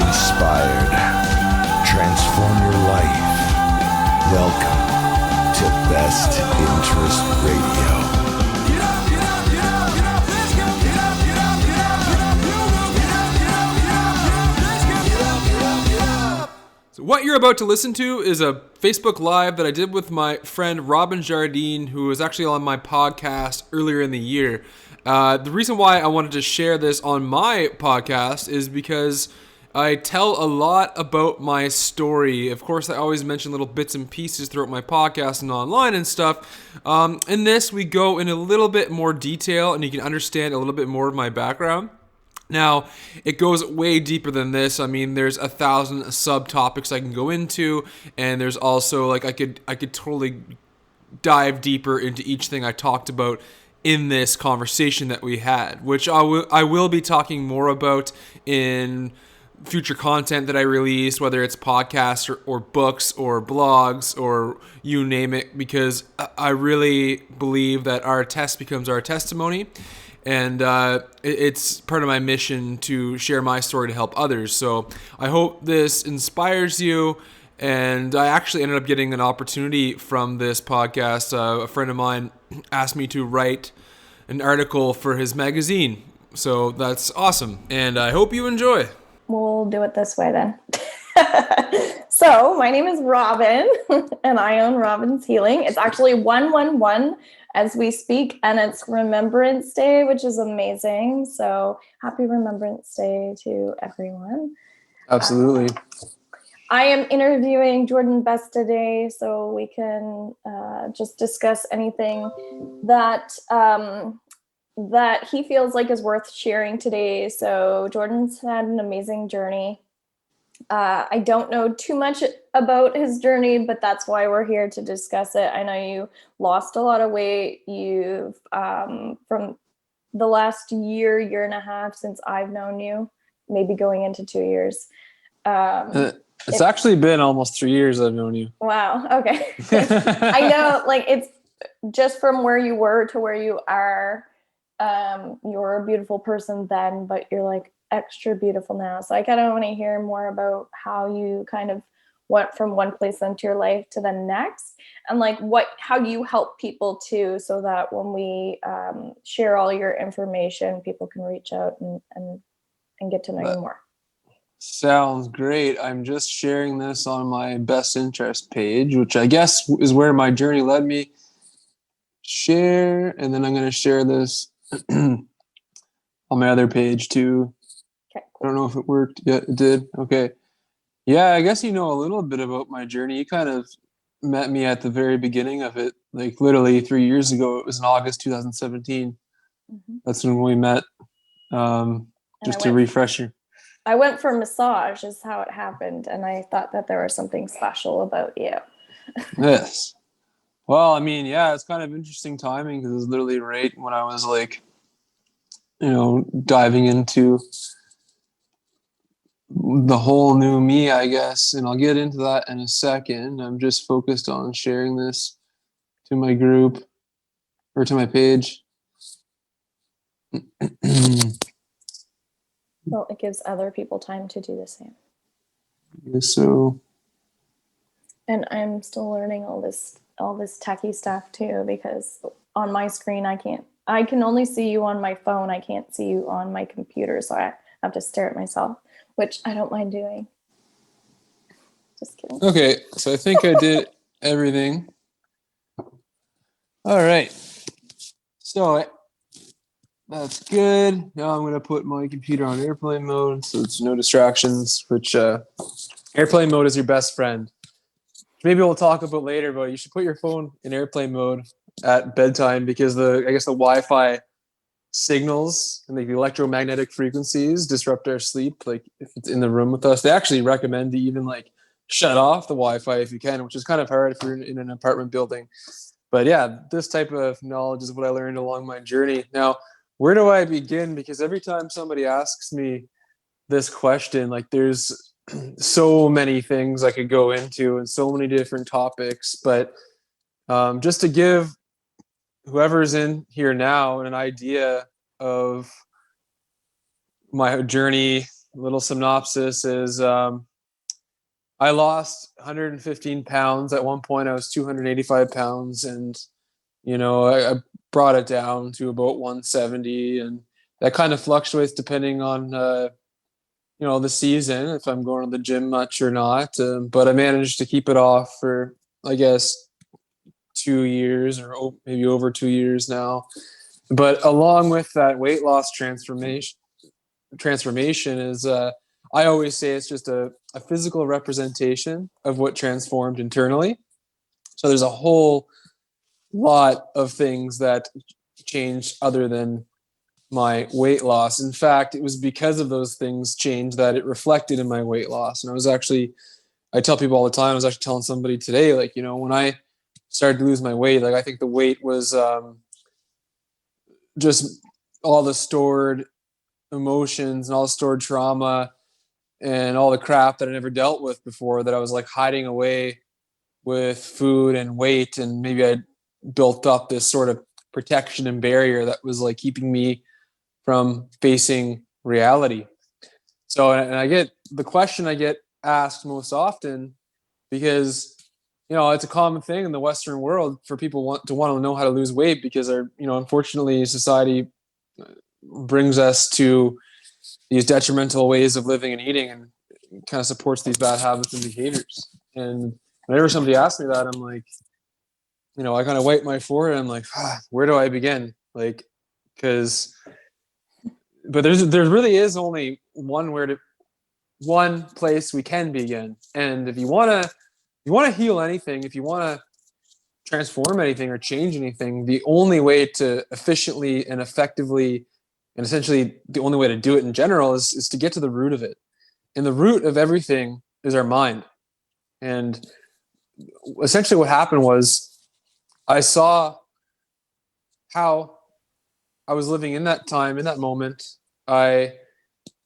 inspired. Transform your life. Welcome to Best Interest Radio. So what you're about to listen to is a Facebook Live that I did with my friend Robin Jardi, who was actually on my podcast earlier in the year. The reason why I wanted to share this on my podcast is because I tell a lot about my story. Of course, I always mention little bits and pieces throughout my podcast and online and stuff. In this, we go in a little bit more detail, and you can understand a little bit more of my background. Now, it goes way deeper than this. I mean, there's 1,000 subtopics I can go into, and there's also like I could totally dive deeper into each thing I talked about in this conversation that we had, which I will be talking more about in future content that I release, whether it's podcasts or books or blogs or you name it, because I really believe that our test becomes our testimony. And it's part of my mission to share my story to help others. So I hope this inspires you. And I actually ended up getting an opportunity from this podcast. A friend of mine asked me to write an article for his magazine. So that's awesome. And I hope you enjoy. We'll do it this way then. So my name is Robin, and I own Robin's Healing. It's actually 111 as we speak, and it's Remembrance Day, which is amazing. So happy Remembrance Day to everyone. Absolutely. I am interviewing Jordan Best today, so we can just discuss anything that that he feels like is worth sharing today. So Jordan's had an amazing journey. I don't know too much about his journey, but that's why we're here to discuss it. I know you lost a lot of weight. You've, from the last year and a half since I've known you, maybe going into 2 years. It's actually been almost 3 years I've known you. Wow. Okay. I know, like, it's just from where you were to where you are. You're a beautiful person then, but you're like extra beautiful now. So I kind of want to hear more about how you kind of went from one place into your life to the next, and like how do you help people too, so that when we share all your information, people can reach out and get to know you more. Sounds great. I'm just sharing this on my best interest page, which I guess is where my journey led me. Share, and then I'm going to share this on my other page too. Okay, cool. I don't know if it worked. Yeah, it did. Okay. Yeah, I guess you know a little bit about my journey. You kind of met me at the very beginning of it, like literally 3 years ago. It was in August 2017. Mm-hmm. That's when we met. Just to refresh you. I went for a massage is how it happened, and I thought that there was something special about you. Yes. Well, I mean, yeah, it's kind of interesting timing because it was literally right when I was like, diving into the whole new me, I guess. And I'll get into that in a second. I'm just focused on sharing this to my group or to my page. Well, it gives other people time to do the same. Yes, so. And I'm still learning all this techie stuff too, because on my screen I can only see you on my phone. I can't see you on my computer, so I have to stare at myself, which I don't mind doing. Just kidding. Okay, so I think I did everything. All right. So that's good. Now I'm going to put my computer on airplane mode so it's no distractions, which airplane mode is your best friend. Maybe we'll talk about later, but you should put your phone in airplane mode at bedtime because the Wi-Fi signals and the electromagnetic frequencies disrupt our sleep. Like if it's in the room with us, they actually recommend to even like shut off the Wi-Fi if you can, which is kind of hard if you're in an apartment building. But yeah, this type of knowledge is what I learned along my journey. Now, where do I begin? Because every time somebody asks me this question, like there's so many things I could go into and so many different topics, but just to give whoever's in here now an idea of my journey little synopsis is I lost 115 pounds. At one point, I was 285 pounds, and I brought it down to about 170, and that kind of fluctuates depending on the season, if I'm going to the gym much or not. But I managed to keep it off for, I guess, 2 years or maybe over 2 years now. But along with that weight loss transformation is I always say it's just a physical representation of what transformed internally. So there's a whole lot of things that changed other than my weight loss. In fact, it was because of those things changed that it reflected in my weight loss. And I tell people all the time, I was actually telling somebody today, like, when I started to lose my weight, like I think the weight was just all the stored emotions and all the stored trauma and all the crap that I never dealt with before, that I was like hiding away with food and weight. And maybe I built up this sort of protection and barrier that was like keeping me from facing reality. So, and I get the question I get asked most often, because it's a common thing in the Western world for people want to know how to lose weight, because unfortunately society brings us to these detrimental ways of living and eating, and kind of supports these bad habits and behaviors. And whenever somebody asks me that, I'm like, I kind of wipe my forehead. I'm like, where do I begin? Like, but there really is only one place we can begin. And if you want to heal anything, if you want to transform anything or change anything, the only way to efficiently and effectively, and essentially the only way to do it in general, is to get to the root of it. And the root of everything is our mind. And essentially what happened was, I saw how I was living in that time, in that moment. I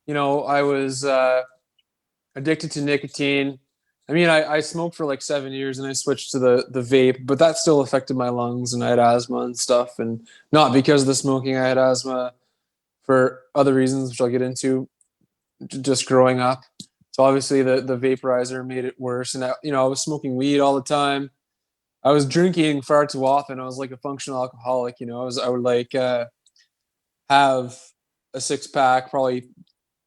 was addicted to nicotine. I mean, I smoked for like 7 years, and I switched to the vape, but that still affected my lungs, and I had asthma and stuff. And not because of the smoking, I had asthma for other reasons, which I'll get into, just growing up. So obviously the vaporizer made it worse. And I was smoking weed all the time. I was drinking far too often. I was like a functional alcoholic. I would like have a 6-pack probably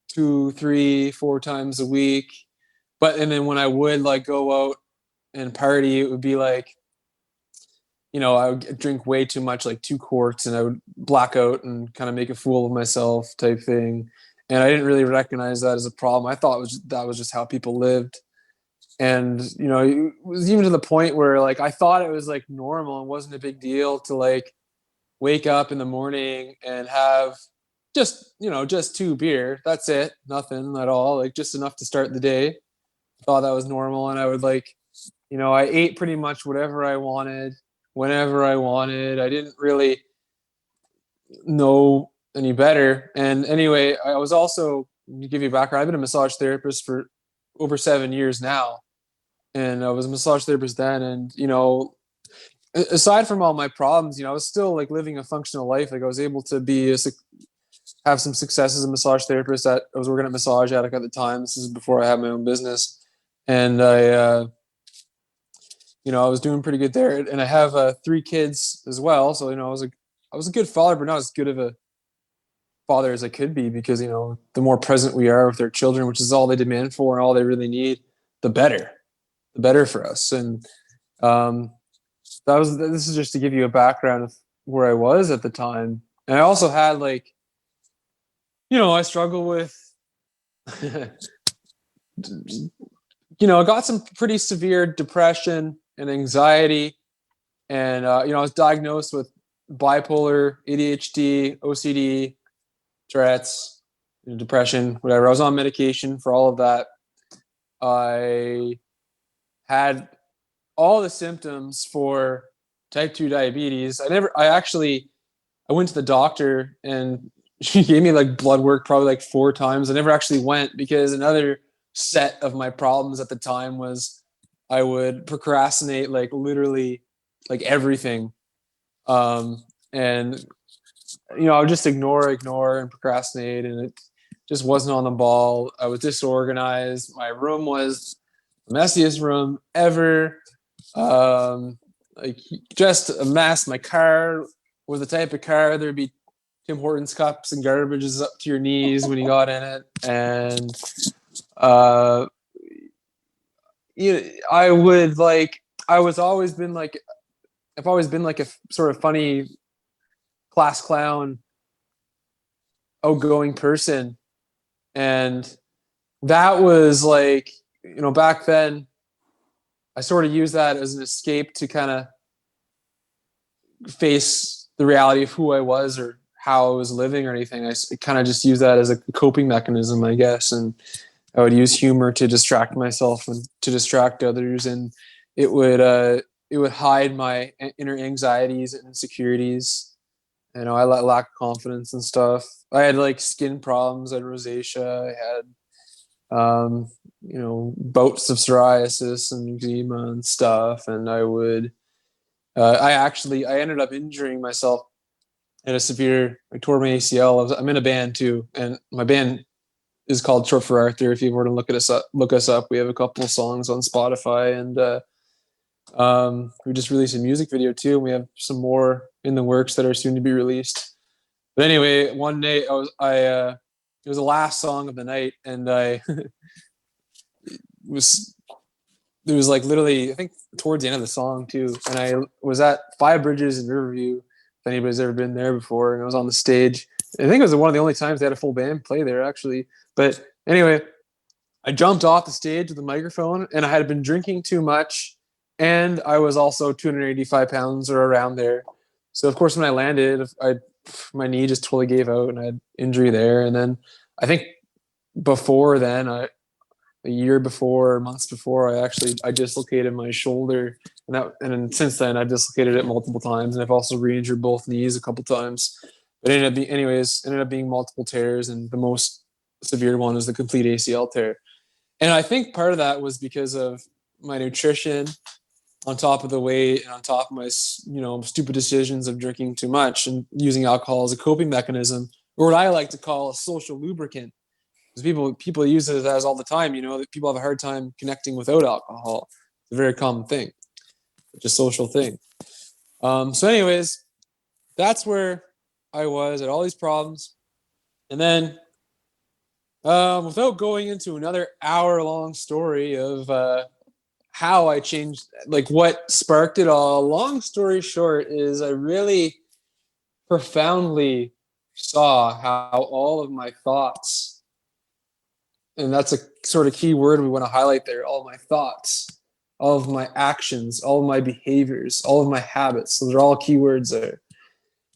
2, 3, 4 times a week. And then when I would like go out and party, it would be like, I would drink way too much, like 2 quarts, and I would black out and kind of make a fool of myself type thing. And I didn't really recognize that as a problem. I thought that was just how people lived. And, it was even to the point where like, I thought it was like normal and wasn't a big deal to like wake up in the morning and have just 2 beer. That's it. Nothing at all. Like just enough to start the day. I thought that was normal. And I would like, I ate pretty much whatever I wanted, whenever I wanted. I didn't really know any better. And anyway, I was also, to give you a background, I've been a massage therapist for over 7 years now. And I was a massage therapist then. And, aside from all my problems, I was still like living a functional life. Like I was able to have some success as a massage therapist. I was working at Massage Attic at the time. This is before I had my own business. And I was doing pretty good there. And I have 3 kids as well. So, I was a good father, but not as good of a father as I could be, because, the more present we are with their children, which is all they demand for and all they really need, the better for us. And this is just to give you a background of where I was at the time. And I also had like, I struggle with, I got some pretty severe depression and anxiety. And, I was diagnosed with bipolar, ADHD, OCD, Tourette's, depression, whatever. I was on medication for all of that. I had all the symptoms for type 2 diabetes. I went to the doctor, and she gave me like blood work probably like 4 times. I never actually went, because another set of my problems at the time was I would procrastinate like literally like everything. And I would just ignore and procrastinate, and it just wasn't on the ball. I was disorganized. My room was the messiest room ever. Like just a mess. My car was the type of car there'd be Tim Hortons cups and garbages up to your knees when you got in it. And I would like, I've always been like a sort of funny class clown, outgoing person. And that was like, back then I sort of used that as an escape to kind of face the reality of who I was or how I was living or anything. I kind of just used that as a coping mechanism, I guess. And I would use humor to distract myself and to distract others. And it would hide my inner anxieties and insecurities. I let lack of confidence and stuff. I had like skin problems. I had rosacea. I had, bouts of psoriasis and eczema and stuff. And I ended up injuring myself at I tore my ACL. I'm in a band too. And my band is called Short for Arthur. If you were to look us up, we have a couple of songs on Spotify, and we just released a music video too. And we have some more in the works that are soon to be released. But anyway, one day it was the last song of the night, and it was like literally, I think towards the end of the song too. And I was at Five Bridges in Riverview, if anybody's ever been there before. And I was on the stage. I think it was one of the only times they had a full band play there, actually. But anyway, I jumped off the stage with the microphone, and I had been drinking too much. And I was also 285 pounds or around there. So of course, when I landed, my knee just totally gave out, and I had injury there. And then I think before then, a year before, months before, I dislocated my shoulder, and then since then I've dislocated it multiple times, and I've also re-injured both knees a couple times. But it ended up being multiple tears, and the most severe one was the complete ACL tear. And I think part of that was because of my nutrition, on top of the weight, and on top of my stupid decisions of drinking too much and using alcohol as a coping mechanism, or what I like to call a social lubricant. Because people use it as all the time, that people have a hard time connecting without alcohol. It's a very common thing. It's a social thing. So anyways, that's where I was at all these problems. And then without going into another hour-long story of how I changed, like what sparked it all, long story short is I really profoundly saw how all of my thoughts, and that's a sort of key word we want to highlight there, all of my thoughts, all of my actions, all of my behaviors, all of my habits, so they're all keywords there,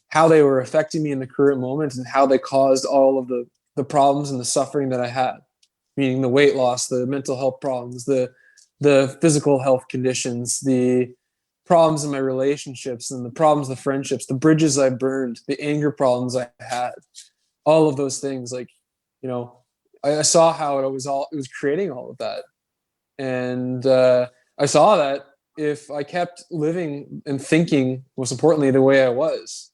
how they were affecting me in the current moment and how they caused all of the problems and the suffering that I had, meaning the weight loss, the mental health problems, the physical health conditions, the problems in my relationships and the problems, the friendships, the bridges I burned, the anger problems I had, all of those things. Like, I saw how it was creating all of that. And I saw that if I kept living and thinking, most importantly, the way I was,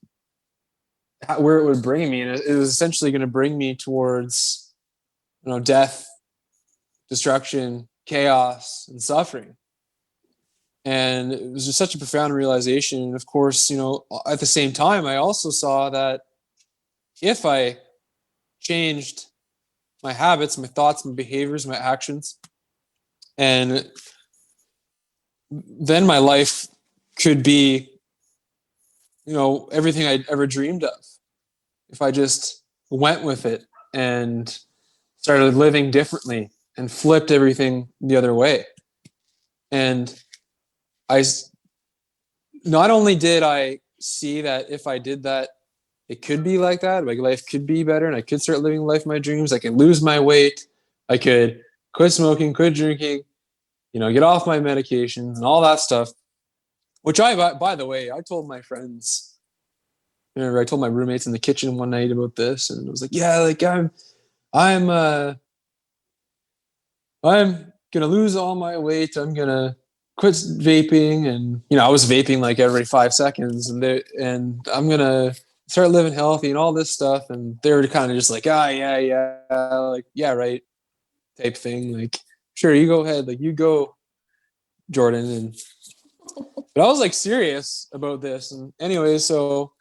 where it would bring me, and it was essentially going to bring me towards, death, destruction, chaos, and suffering. And it was just such a profound realization. And of course, at the same time, I also saw that if I changed my habits, my thoughts, my behaviors, my actions, and then my life could be, everything I'd ever dreamed of. If I just went with it and started living differently and flipped everything the other way. And not only did I see that if I did that, it could be like that, my life could be better, and I could start living the life of my dreams. I could lose my weight. I could quit smoking, quit drinking, get off my medications and all that stuff, which by the way, I told my friends, I told my roommates in the kitchen one night about this, and I was like, yeah, like I'm going to lose all my weight. I'm going to quit vaping. And, I was vaping like every 5 seconds, and I'm going to start living healthy and all this stuff. And they were kind of just like, like, yeah, right, type thing. Like, sure, you go ahead, like you go, Jordan. And but I was like serious about this. And anyway, so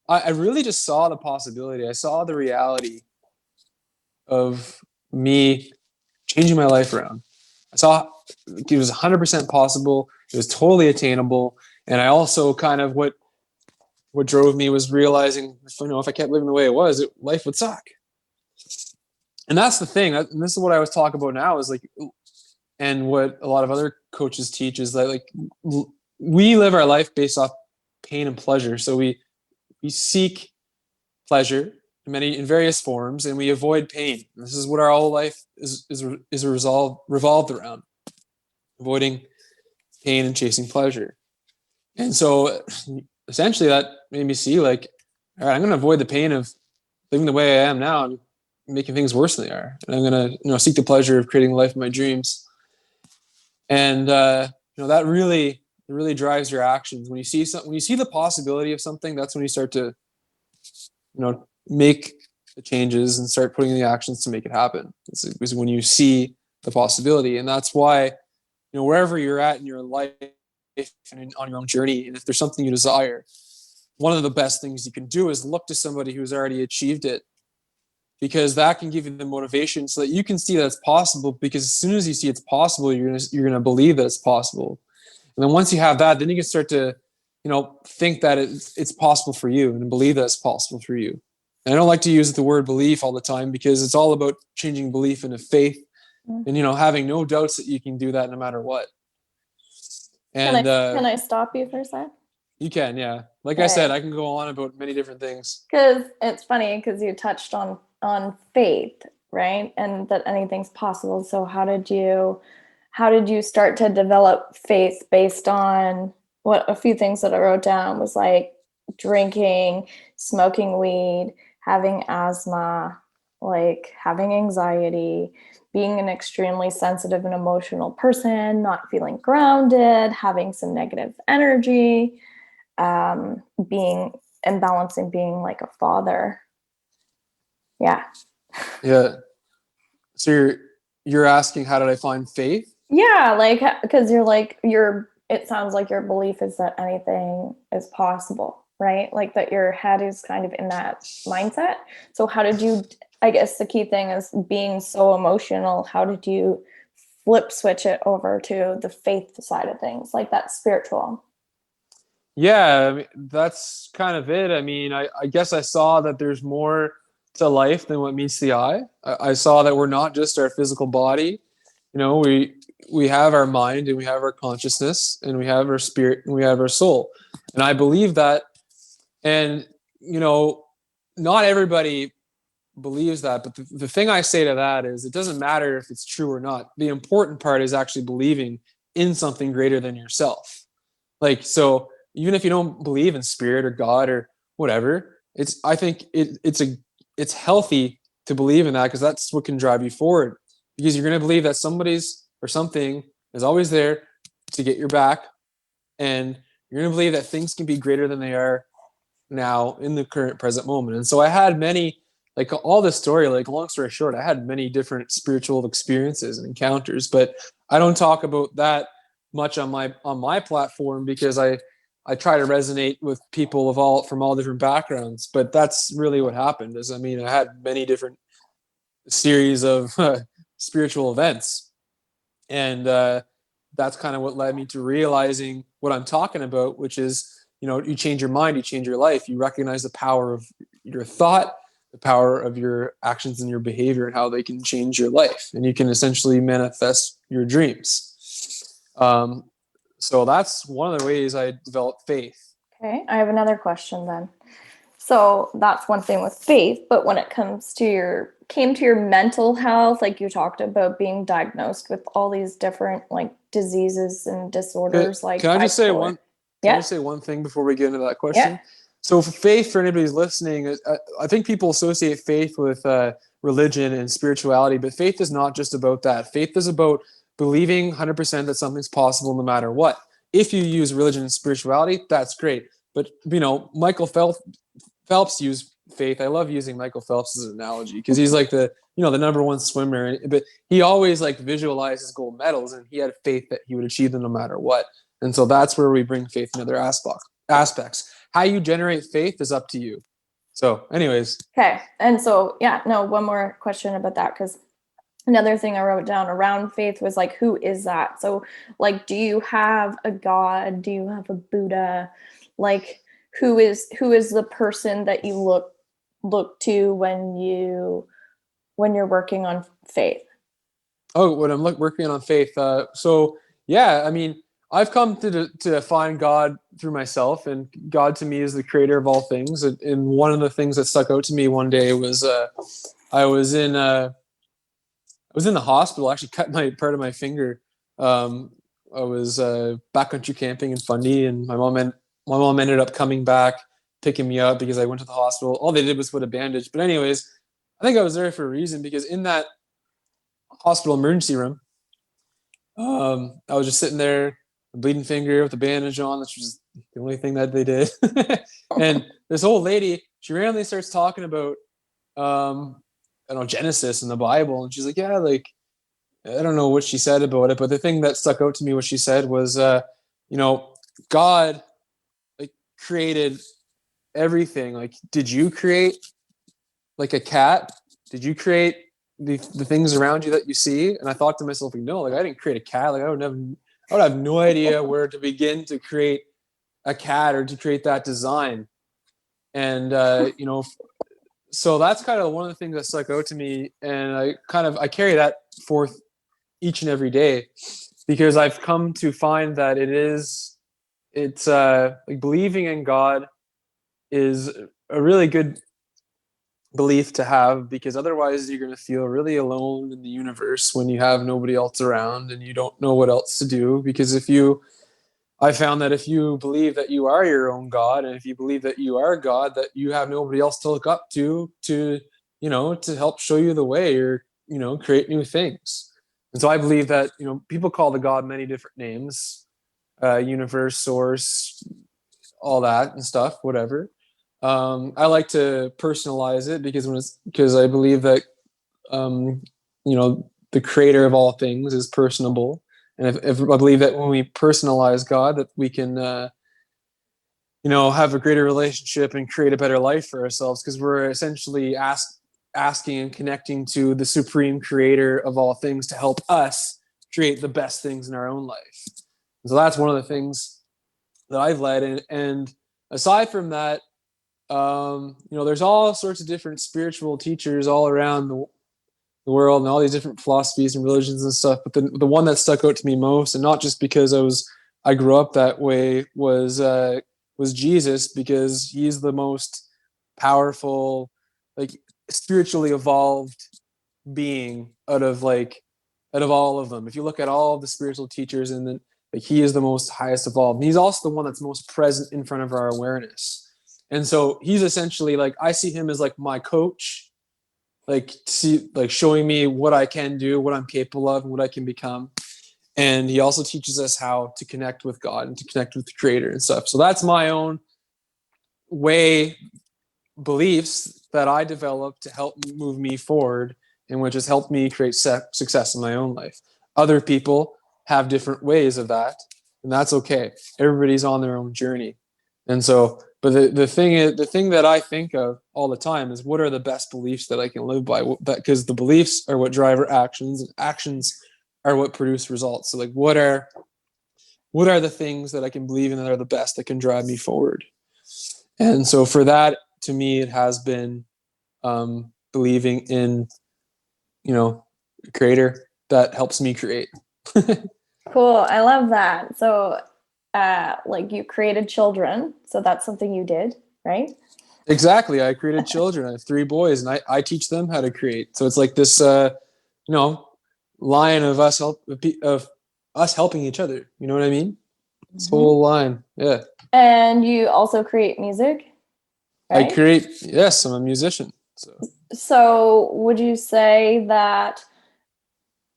I really just saw the possibility. I saw the reality of me changing my life around. I saw it was 100% possible. It was totally attainable. And I also kind of what drove me was realizing, if I kept living the way it was, life would suck. And that's the thing. And this is what I was talking about now is like, and what a lot of other coaches teach is that like we live our life based off pain and pleasure. So we seek pleasure in various forms, and we avoid pain. This is what our whole life is revolved around: avoiding pain and chasing pleasure. And so, essentially, that made me see like, all right, I'm going to avoid the pain of living the way I am now and making things worse than they are, and I'm going to seek the pleasure of creating the life of my dreams. And that really drives your actions. When you see the possibility of something, that's when you start to make the changes and start putting in the actions to make it happen. It's when you see the possibility. And that's why, wherever you're at in your life and on your own journey, and if there's something you desire, one of the best things you can do is look to somebody who's already achieved it, because that can give you the motivation so that you can see that it's possible. Because as soon as you see it's possible, you're gonna believe that it's possible. And then once you have that, then you can start to think that it's possible for you and believe that it's possible for you. And I don't like to use the word belief all the time, because it's all about changing belief into faith, and having no doubts that you can do that no matter what. And can I stop you for a sec? You can, yeah. Like I said, I can go on about many different things. Because it's funny, because you touched on faith, right? And that anything's possible. So how did you start to develop faith based on what a few things that I wrote down was like drinking, smoking weed, having asthma, like having anxiety, being an extremely sensitive and emotional person, not feeling grounded, having some negative energy, being imbalanced and being like a father. Yeah. Yeah. So you're asking, how did I find faith? Yeah, like, because it sounds like your belief is that anything is possible, right? Like that your head is kind of in that mindset. So how did you, I guess the key thing is being so emotional, how did you flip switch it over to the faith side of things, like that spiritual? Yeah, I mean, that's kind of it. I mean, I guess I saw that there's more to life than what meets the eye. I saw that we're not just our physical body. We have our mind, and we have our consciousness, and we have our spirit, and we have our soul. And I believe that. And, not everybody believes that. But the thing I say to that is, it doesn't matter if it's true or not. The important part is actually believing in something greater than yourself. Like, so even if you don't believe in spirit or God or whatever, I think it's healthy to believe in that, because that's what can drive you forward. Because you're going to believe that somebody's or something is always there to get your back, and you're going to believe that things can be greater than they are now in the current present moment. And so I had many, like all this story, like long story short, I had many different spiritual experiences and encounters, but I don't talk about that much on my platform, because I try to resonate with people from all different backgrounds. But that's really what happened. I had many different series of spiritual events, and that's kind of what led me to realizing what I'm talking about, which is, you change your mind, you change your life, you recognize the power of your thought, the power of your actions and your behavior, and how they can change your life, and you can essentially manifest your dreams. So that's one of the ways I developed faith. Okay, I have another question then. So that's one thing with faith, but when it comes to came to your mental health, like you talked about being diagnosed with all these different like diseases and disorders, Can I just say one thing before we get into that question? Yeah. So for faith, for anybody who's listening, I think people associate faith with religion and spirituality, but faith is not just about that. Faith is about believing 100% that something's possible no matter what. If you use religion and spirituality, that's great. But, Michael Phelps used faith. I love using Michael Phelps as an analogy because he's like the number one swimmer, but he always like visualizes gold medals, and he had faith that he would achieve them no matter what. And so that's where we bring faith in other aspects. How you generate faith is up to you. So anyways. Okay. And so, yeah, no, one more question about that, because another thing I wrote down around faith was like, who is that? So like, do you have a God? Do you have a Buddha? Like, who is the person that you look to when you're working on faith? Oh, when I'm working on faith. So yeah, I mean, I've come to find God through myself, and God to me is the creator of all things. And one of the things that stuck out to me one day was I was in the hospital. I actually cut part of my finger. I was backcountry camping in Fundy, and my mom ended up coming back, picking me up because I went to the hospital. All they did was put a bandage. But anyways, I think I was there for a reason, because in that hospital emergency room, I was just sitting there, a bleeding finger with a bandage on, which was the only thing that they did. And this old lady, she randomly starts talking about, I don't know, Genesis in the Bible. And she's like, yeah, like, I don't know what she said about it, but the thing that stuck out to me, what she said was, God like created everything. Like, did you create like a cat? Did you create the things around you that you see? And I thought to myself, like, no, like I didn't create a cat. Like I would have no idea where to begin to create a cat or to create that design. And so that's kind of one of the things that stuck out to me, and I carry that forth each and every day, because I've come to find that it's like believing in God is a really good belief to have, because otherwise you're going to feel really alone in the universe when you have nobody else around and you don't know what else to do. Because I found that if you believe that you are your own God, and if you believe that you are God, that you have nobody else to look up to help show you the way, or create new things. And so I believe that people call the God many different names, universe, source, all that and stuff, whatever. I like to personalize it, because I believe that the creator of all things is personable. And if I believe that when we personalize God, that we can, have a greater relationship and create a better life for ourselves, because we're essentially asking and connecting to the supreme creator of all things to help us create the best things in our own life. And so that's one of the things that I've led in. And aside from that, there's all sorts of different spiritual teachers all around the world, and all these different philosophies and religions and stuff. But the one that stuck out to me most, and not just because I grew up that way, was Jesus, because he's the most powerful, like spiritually evolved being out of all of them. If you look at all of the spiritual teachers, and then like he is the most highest evolved. And he's also the one that's most present in front of our awareness. And so he's essentially like, I see him as like my coach, like showing me what I can do, what I'm capable of, and what I can become. And he also teaches us how to connect with God and to connect with the creator and stuff. So that's my own beliefs that I developed to help move me forward, and which has helped me create success in my own life. Other people have different ways of that, and that's okay. Everybody's on their own journey. And so, but the thing that I think of all the time is, what are the best beliefs that I can live by? Because the beliefs are what drive our actions, and actions are what produce results. So like, what are the things that I can believe in that are the best, that can drive me forward? And so for that, to me, it has been believing in, a creator that helps me create. Cool. I love that. So like you created children, so that's something you did, right? Exactly. I created children. I have 3 boys, and I teach them how to create. So it's like this, line of us helping each other. You know what I mean? This whole line. Yeah. And you also create music, right? Yes, I'm a musician. So would you say that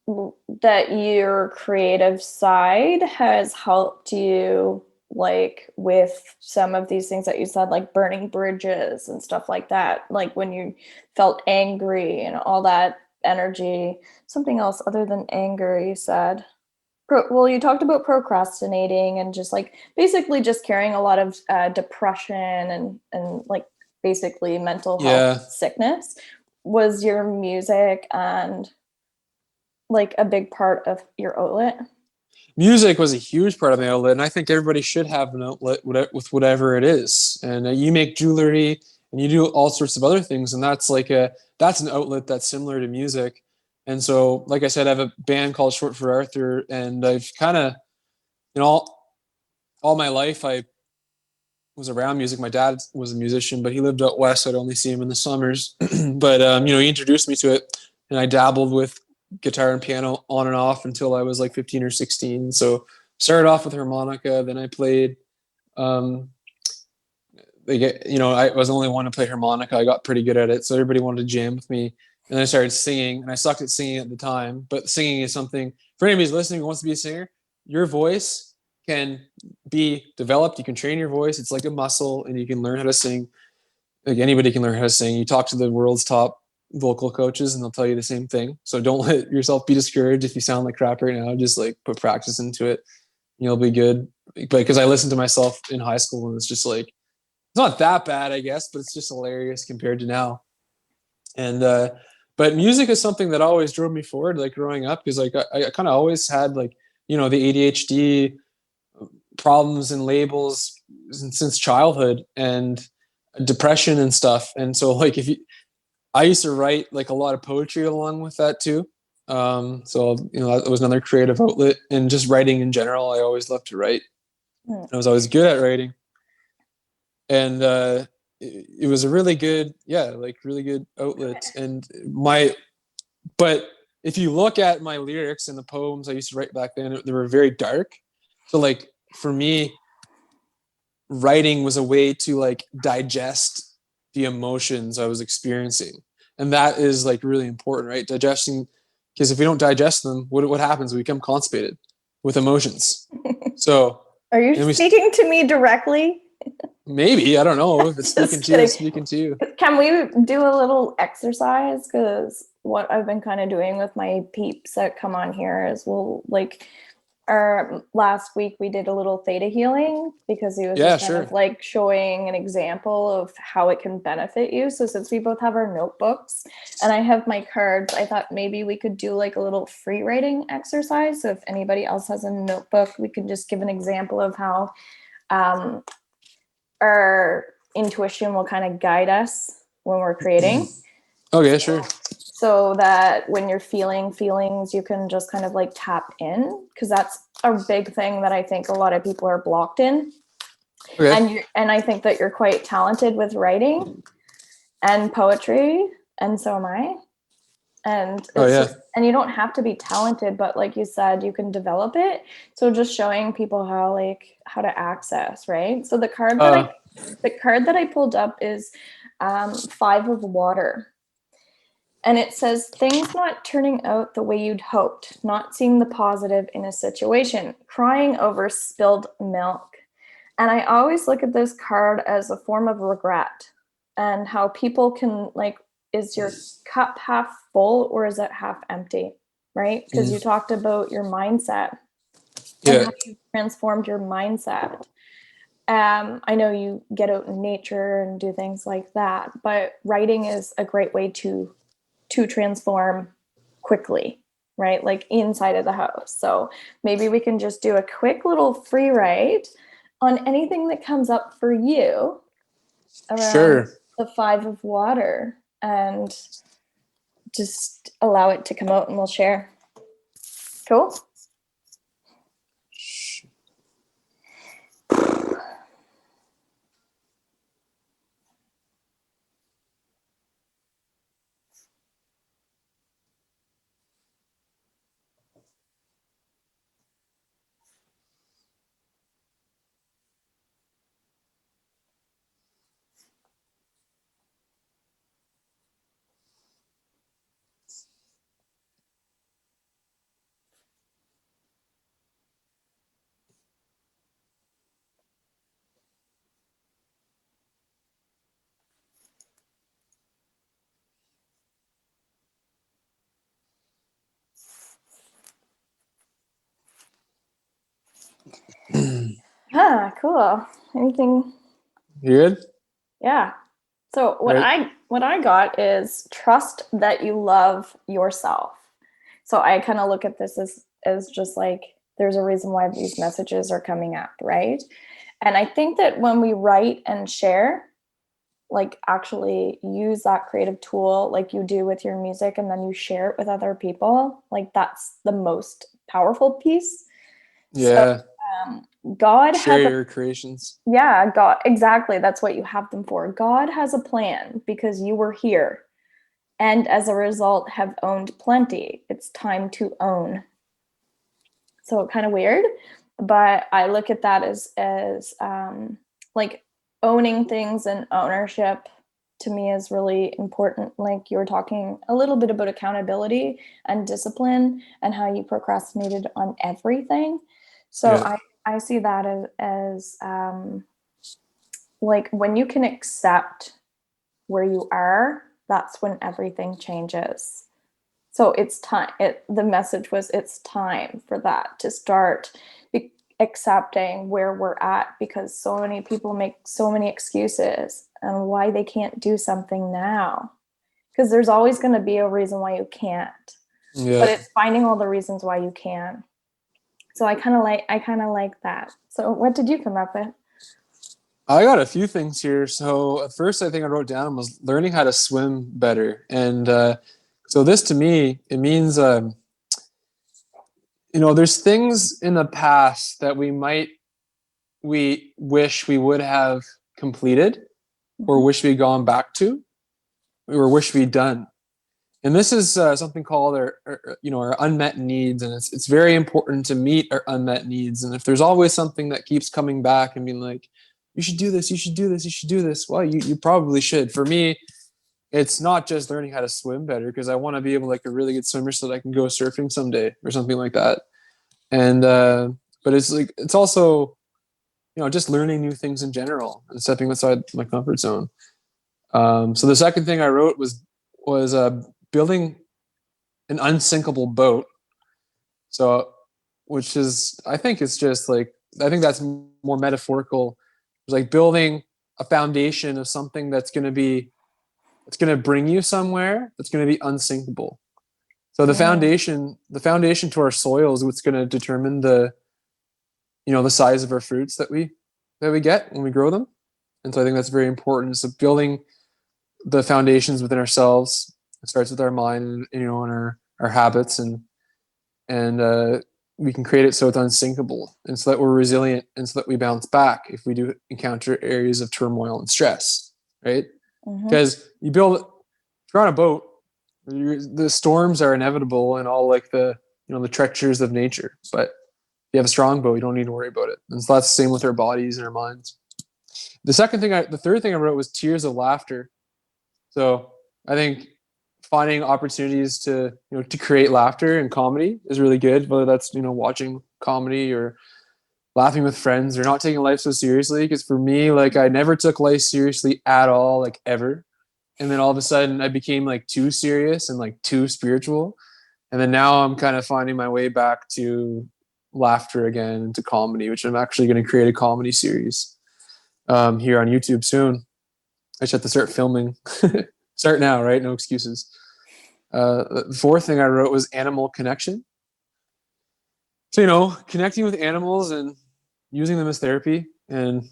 your creative side has helped you like with some of these things that you said, like burning bridges and stuff like that, like when you felt angry and all that energy. Something else other than anger you said. Well, you talked about procrastinating and just like basically just carrying a lot of depression and like basically mental health Yeah. sickness. Was your music and like a big part of your outlet? Music was a huge part of my outlet, and I think everybody should have an outlet with whatever it is. And you make jewelry, and you do all sorts of other things, and that's an outlet that's similar to music. And so, like I said, I have a band called Short for Arthur, and I've kind of, all my life I was around music. My dad was a musician, but he lived out west, so I'd only see him in the summers. But he introduced me to it, and I dabbled with guitar and piano on and off until I was like 15 or 16. So started off with harmonica, then I played. Um, I was the only one to play harmonica. I got pretty good at it, so everybody wanted to jam with me. And then I started singing, and I sucked at singing at the time. But singing is something for anybody who's listening who wants to be a singer. Your voice can be developed. You can train your voice. It's like a muscle, and you can learn how to sing. Like anybody can learn how to sing. You talk to the world's top vocal coaches, and they'll tell you the same thing. So don't let yourself be discouraged if you sound like crap right now. Just like put practice into it. You'll be good. But because I listened to myself in high school, and it's just like it's not that bad, I guess, but it's just hilarious compared to now. And but music is something that always drove me forward, like growing up, because like I kind of always had like the ADHD problems and labels since childhood and depression and stuff. And so like I used to write like a lot of poetry along with that too. So that was another creative outlet, and just writing in general. I always loved to write. I was always good at writing, and it was a really good, really good outlet. But if you look at my lyrics and the poems I used to write back then, they were very dark. So like for me, writing was a way to like digest the emotions I was experiencing. And that is like really important, right? Digesting, because if we don't digest them, what happens? We become constipated with emotions. So, Are you and we speaking to me directly? maybe, I don't know if it's Just speaking to you, it's kidding. speaking to you. Can we do a little exercise? Because what I've been kind of doing with my peeps that come on here is our last week we did a little theta healing because he was Yeah, just kind sure. of like showing an example of how it can benefit you. So since we both have our notebooks and I have my cards, I thought maybe we could do like a little free writing exercise. So if anybody else has a notebook, we can just give an example of how our intuition will kind of guide us when we're creating. Okay, sure. So that when you're feeling feelings, you can just kind of like tap in, because that's a big thing that I think a lot of people are blocked in. Okay. And I think that you're quite talented with writing and poetry, and so am I. And Oh it's yeah. just, and you don't have to be talented, but like you said, you can develop it. So just showing people how to access, right? So the card that I pulled up is 5 of water. And it says things not turning out the way you'd hoped, not seeing the positive in a situation, crying over spilled milk. And I always look at this card as a form of regret, and how people can like, is your cup half full or is it half empty? Right? Because you talked about your mindset and Yeah. how you transformed your mindset. I know you get out in nature and do things like that, but writing is a great way to transform quickly, right? Like inside of the house. So maybe we can just do a quick little free write on anything that comes up for you around Sure. the 5 of water, and just allow it to come out and we'll share. Cool. Cool. Anything? You good? Yeah. So Right. what I got is trust that you love yourself. So I kind of look at this as just like there's a reason why these messages are coming up, right? And I think that when we write and share, like actually use that creative tool like you do with your music and then you share it with other people, like that's the most powerful piece. So Yeah. God Share has a your creations. yeah, God, exactly. That's what you have them for. God has a plan because you were here and as a result have owned plenty. It's time to own. So kind of weird, but I look at that as like owning things, and ownership to me is really important. Like you were talking a little bit about accountability and discipline and how you procrastinated on everything. So Yeah. I see that as like when you can accept where you are, that's when everything changes. So it's time. The message was it's time for that to start accepting where we're at, because so many people make so many excuses and why they can't do something now. Because there's always going to be a reason why you can't, but Yeah. it's finding all the reasons why you can. So I kind of like that. So what did you come up with? I got a few things here. So at first, I think I wrote down was learning how to swim better, and so this to me it means there's things in the past that we wish we would have completed, or Mhm. wish we'd gone back to, or wish we'd done. And this is something called our unmet needs, and it's very important to meet our unmet needs. And if there's always something that keeps coming back and being like, you should do this, you should do this, you should do this, well, you probably should. For me, it's not just learning how to swim better, because I want to be able like a really good swimmer so that I can go surfing someday or something like that. And but it's like it's also just learning new things in general and stepping outside my comfort zone. So the second thing I wrote was building an unsinkable boat. So, which is, I think it's just like, I think that's more metaphorical. It's like building a foundation of something it's going to bring you somewhere that's going to be unsinkable. So Mhm. the foundation to our soil is what's going to determine the size of our fruits that we get when we grow them. And so I think that's very important. So building the foundations within ourselves, it starts with our mind, and our habits, and we can create it so it's unsinkable, and so that we're resilient, and so that we bounce back if we do encounter areas of turmoil and stress, right? Mhm. Because if you're on a boat, the storms are inevitable, and all like the treacheries of nature. But if you have a strong boat, you don't need to worry about it. And so that's the same with our bodies and our minds. The third thing I wrote was tears of laughter. So I think finding opportunities to create laughter and comedy is really good, whether that's watching comedy or laughing with friends or not taking life so seriously. Because for me, like, I never took life seriously at all, like, ever. And then all of a sudden I became like too serious and like too spiritual, and then now I'm kind of finding my way back to laughter again, and to comedy, which I'm actually going to create a comedy series here on YouTube soon. I just have to start filming. Start now, right? No excuses. The fourth thing I wrote was animal connection. So, connecting with animals and using them as therapy, and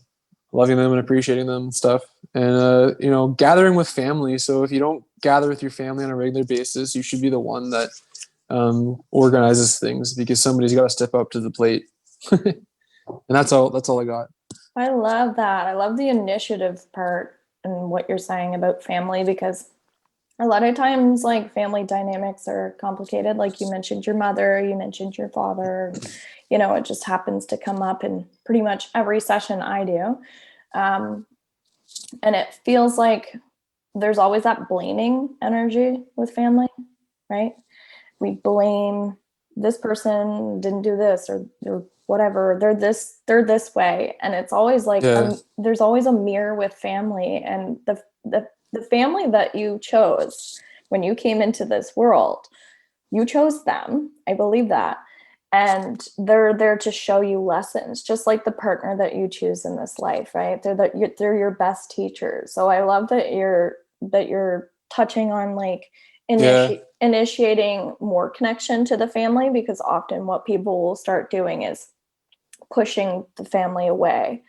loving them and appreciating them and stuff. And, gathering with family. So if you don't gather with your family on a regular basis, you should be the one that organizes things, because somebody's got to step up to the plate. And that's all I got. I love that. I love the initiative part and what you're saying about family, because a lot of times like family dynamics are complicated. Like you mentioned your mother, you mentioned your father, it just happens to come up in pretty much every session I do. Um, and it feels like there's always that blaming energy with family, right? We blame this person didn't do this, or whatever, they're this way, and it's always like Yeah. there's always a mirror with family, and the family that you chose when you came into this world, you chose them. I believe that. and they're there to show you lessons, just like the partner that you choose in this life, right? They're your best teachers. So I love that you're touching on like Yeah. initiating more connection to the family, because often what people will start doing is pushing the family away,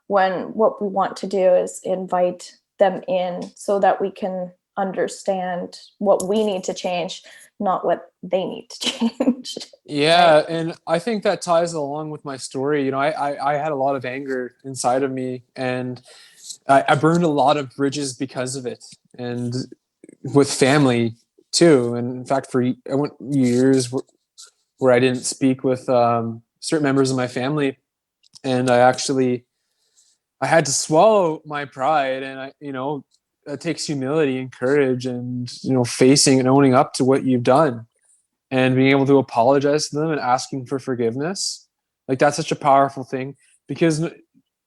when what we want to do is invite them in so that we can understand what we need to change, not what they need to change. Yeah, Right. and I think that ties along with my story. You know, I had a lot of anger inside of me, and I burned a lot of bridges because of it, and with family too. And in fact, I went years where I didn't speak with certain members of my family, and I had to swallow my pride, and it takes humility and courage, and facing and owning up to what you've done, and being able to apologize to them and asking for forgiveness. Like, that's such a powerful thing, because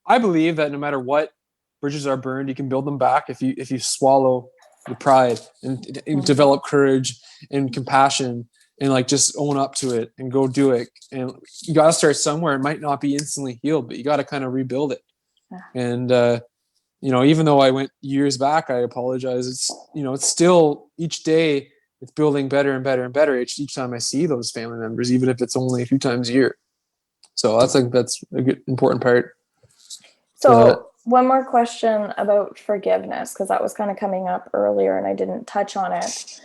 I believe that no matter what bridges are burned, you can build them back if you swallow the pride and develop courage and compassion, and like just own up to it and go do it. And you got to start somewhere. It might not be instantly healed, but you got to kind of rebuild it. And even though I went years back, I apologize. It's still each day it's building better and better and better each time I see those family members, even if it's only a few times a year. So that's a good important part. So one more question about forgiveness, because that was kind of coming up earlier and I didn't touch on it,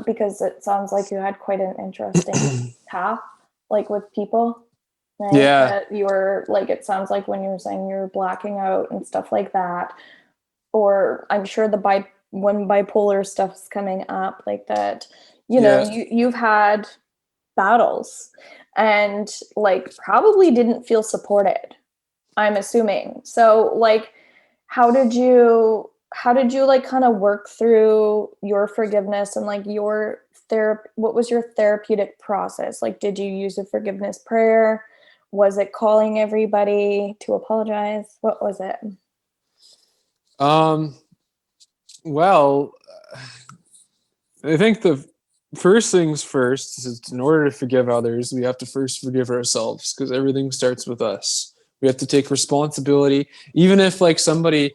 because it sounds like you had quite an interesting path, like with people, right? Yeah. That you were like, it sounds like when you were saying you're blacking out and stuff like that, or I'm sure when bipolar stuff's coming up like that, Yeah. you've had battles and like probably didn't feel supported, I'm assuming. So like, how did you like kind of work through your forgiveness and like your therapy? What was your therapeutic process? Like, did you use a forgiveness prayer? Was it calling everybody to apologize? What was it? Um, well, I think the first things first is, in order to forgive others, we have to first forgive ourselves, because everything starts with us. We have to take responsibility, even if like somebody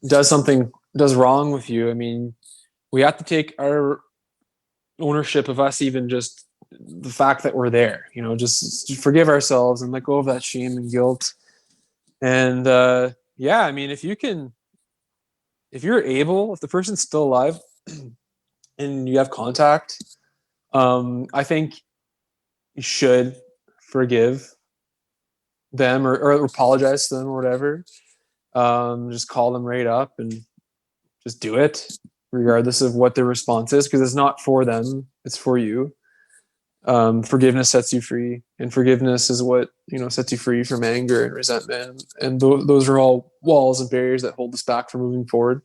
does wrong with you. I mean, we have to take our ownership of us, even just the fact that we're there. Just forgive ourselves and let go of that shame and guilt. And yeah, I mean, if the person's still alive and you have contact, I think you should forgive them, or apologize to them or whatever. Just call them right up and just do it, regardless of what their response is, because it's not for them, it's for you. Forgiveness sets you free, and forgiveness is what sets you free from anger and resentment, and those are all walls and barriers that hold us back from moving forward.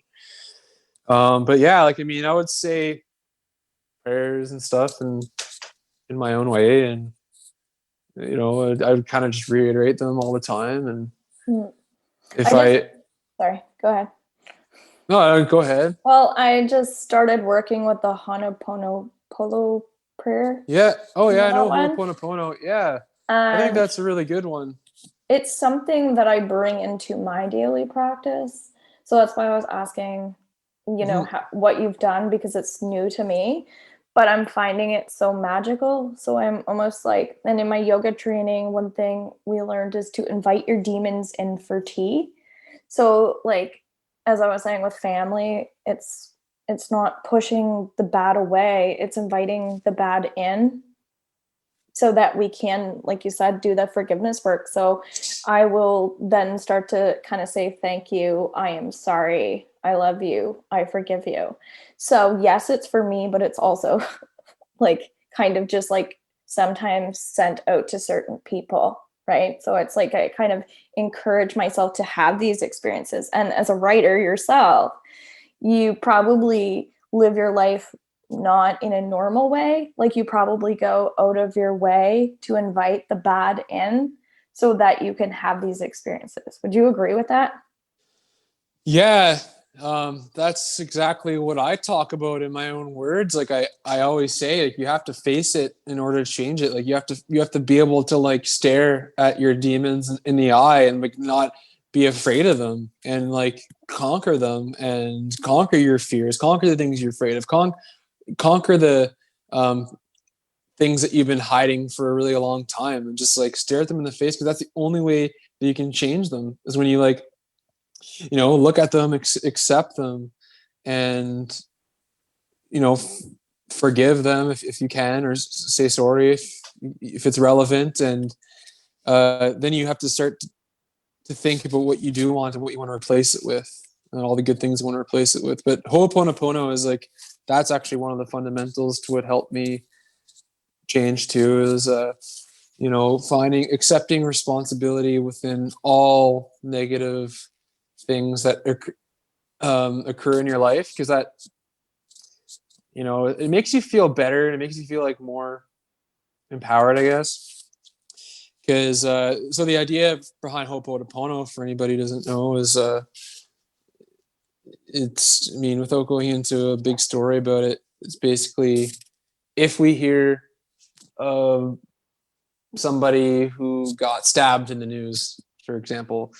But yeah, like, I mean, I would say prayers and stuff, and in my own way, and I would kind of just reiterate them all the time. And Mm. if I just, I sorry, go ahead. no, go ahead. Well, I just started working with the Honoponopono prayer. Yeah. Oh You yeah, know I that know one? Ho'oponopono. Yeah, I think And that's a really good one. it's something that I bring into my daily practice. So that's why I was asking, Mhm. what you've done, because it's new to me, but I'm finding it so magical. So I'm almost like, and in my yoga training, one thing we learned is to invite your demons in for tea. So like, as I was saying with family, it's not pushing the bad away, it's inviting the bad in so that we can, like you said, do the forgiveness work. So I will then start to kind of say, thank you, I am sorry, I love you, I forgive you. So yes, it's for me, but it's also like kind of just like sometimes sent out to certain people, right? So it's like I kind of encourage myself to have these experiences. And as a writer yourself, you probably live your life not in a normal way. Like you probably go out of your way to invite the bad in so that you can have these experiences. Would you agree with that? Yeah, That's exactly what I talk about in my own words. Like I always say, like, you have to face it in order to change it. Like you have to be able to like stare at your demons in the eye and like not be afraid of them and like conquer them and conquer your fears, conquer the things you're afraid of, conquer the um, things that you've been hiding for a really long time, and just like stare at them in the face, because that's the only way that you can change them, is when you like, look at them, accept them, and you know f- forgive them if you can, or say sorry if it's relevant, and then you have to start to think about what you do want and what you want to replace it with, and all the good things you want to replace it with. But Ho'oponopono is like, that's actually one of the fundamentals to what helped me change too, is finding, accepting responsibility within all negative things that occur in your life, because that, it makes you feel better, and it makes you feel like more empowered, I guess. Because so the idea behind Ho'oponopono, for anybody who doesn't know, is it's, I mean, without going into a big story about it, it's basically, if we hear of somebody who got stabbed in the news, for example,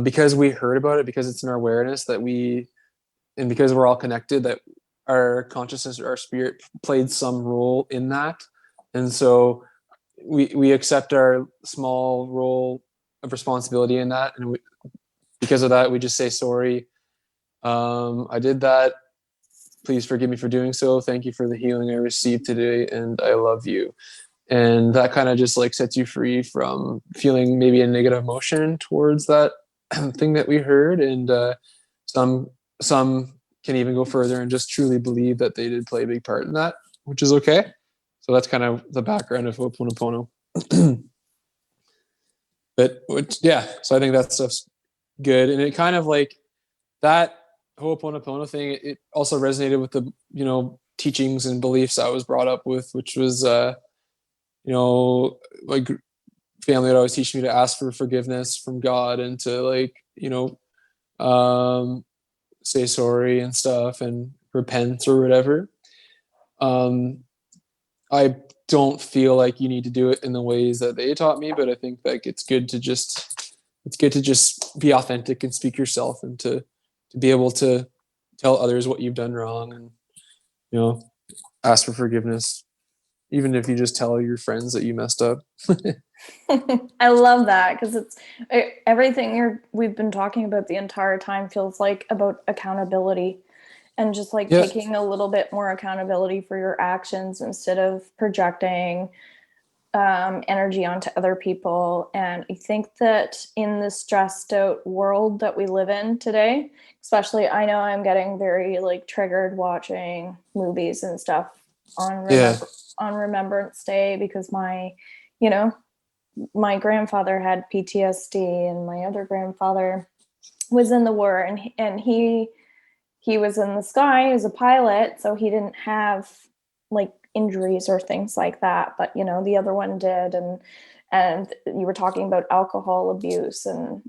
because we heard about it, because it's in our awareness that and because we're all connected, that our consciousness or our spirit played some role in that. And so we accept our small role of responsibility in that. And because of that, we just say, sorry, I did that. Please forgive me for doing so. Thank you for the healing I received today, and I love you. And that kind of just like sets you free from feeling maybe a negative emotion towards that thing that we heard. And some can even go further and just truly believe that they did play a big part in that, which is okay. So that's kind of the background of Ho'oponopono. Yeah, so I think that stuff's good. And it kind of like, that Ho'oponopono thing, it also resonated with the teachings and beliefs I was brought up with, which was like, family would always teach me to ask for forgiveness from God, and to like, say sorry and stuff, and repent or whatever. I don't feel like you need to do it in the ways that they taught me, but I think like it's good to just be authentic and speak yourself, and to be able to tell others what you've done wrong, and ask for forgiveness, even if you just tell your friends that you messed up. I love that, because everything we've been talking about the entire time feels like about accountability, and just like taking a little bit more accountability for your actions instead of projecting energy onto other people. And I think that in the stressed out world that we live in today, especially, I know I'm getting very like triggered watching movies and stuff on Remembrance Day, because my grandfather had PTSD, and my other grandfather was in the war, and he was in the sky as a pilot, so he didn't have like injuries or things like that, but the other one did. And you were talking about alcohol abuse and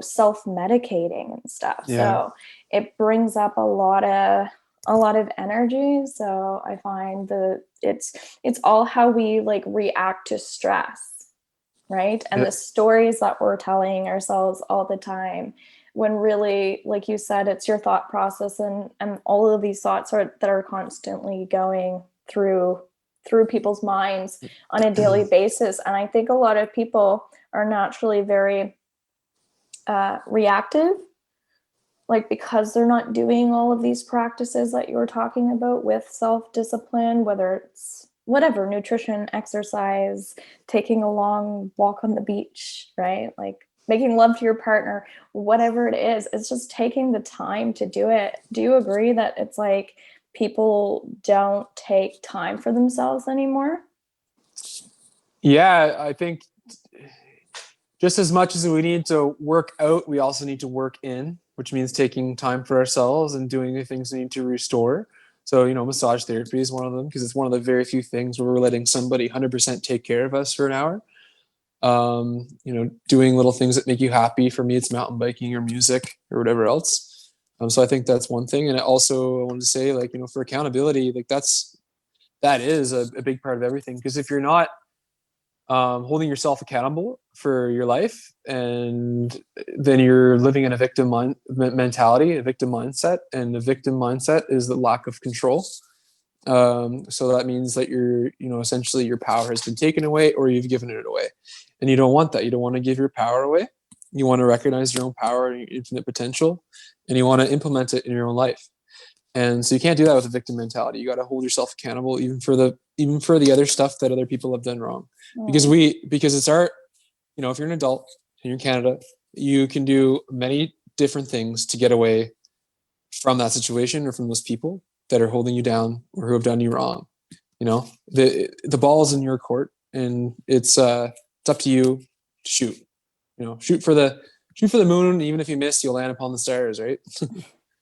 self-medicating and stuff. So it brings up a lot of energy. So I find that it's all how we like react to stress, right? And the stories that we're telling ourselves all the time, when really, like you said, it's your thought process, and all of these thoughts that are constantly going through people's minds on a daily basis. And I think a lot of people are naturally very reactive, like, because they're not doing all of these practices that you were talking about with self-discipline, whether it's whatever, nutrition, exercise, taking a long walk on the beach, right? Like making love to your partner, whatever it is, it's just taking the time to do it. Do you agree that it's like people don't take time for themselves anymore? Yeah, I think just as much as we need to work out, we also need to work in, which means taking time for ourselves and doing the things we need to restore. So, massage therapy is one of them, because it's one of the very few things where we're letting somebody 100% take care of us for an hour. Doing little things that make you happy. For me, it's mountain biking or music or whatever else. So I think that's one thing. And I wanted to say, like, for accountability, like that is a big part of everything. Because if you're not holding yourself accountable for your life, and then you're living in a victim mentality, a victim mindset, and the victim mindset is the lack of control. So that means that essentially your power has been taken away, or you've given it away, and you don't want that. You don't want to give your power away. You want to recognize your own power and your infinite potential, and you want to implement it in your own life. And so you can't do that with a victim mentality. You got to hold yourself accountable, even for the other stuff that other people have done wrong, because it's our, if you're an adult and you're in Canada, you can do many different things to get away from that situation or from those people that are holding you down or who have done you wrong. The ball is in your court, and it's up to you to shoot. Shoot for the moon. Even if you miss, you'll land upon the stars, right?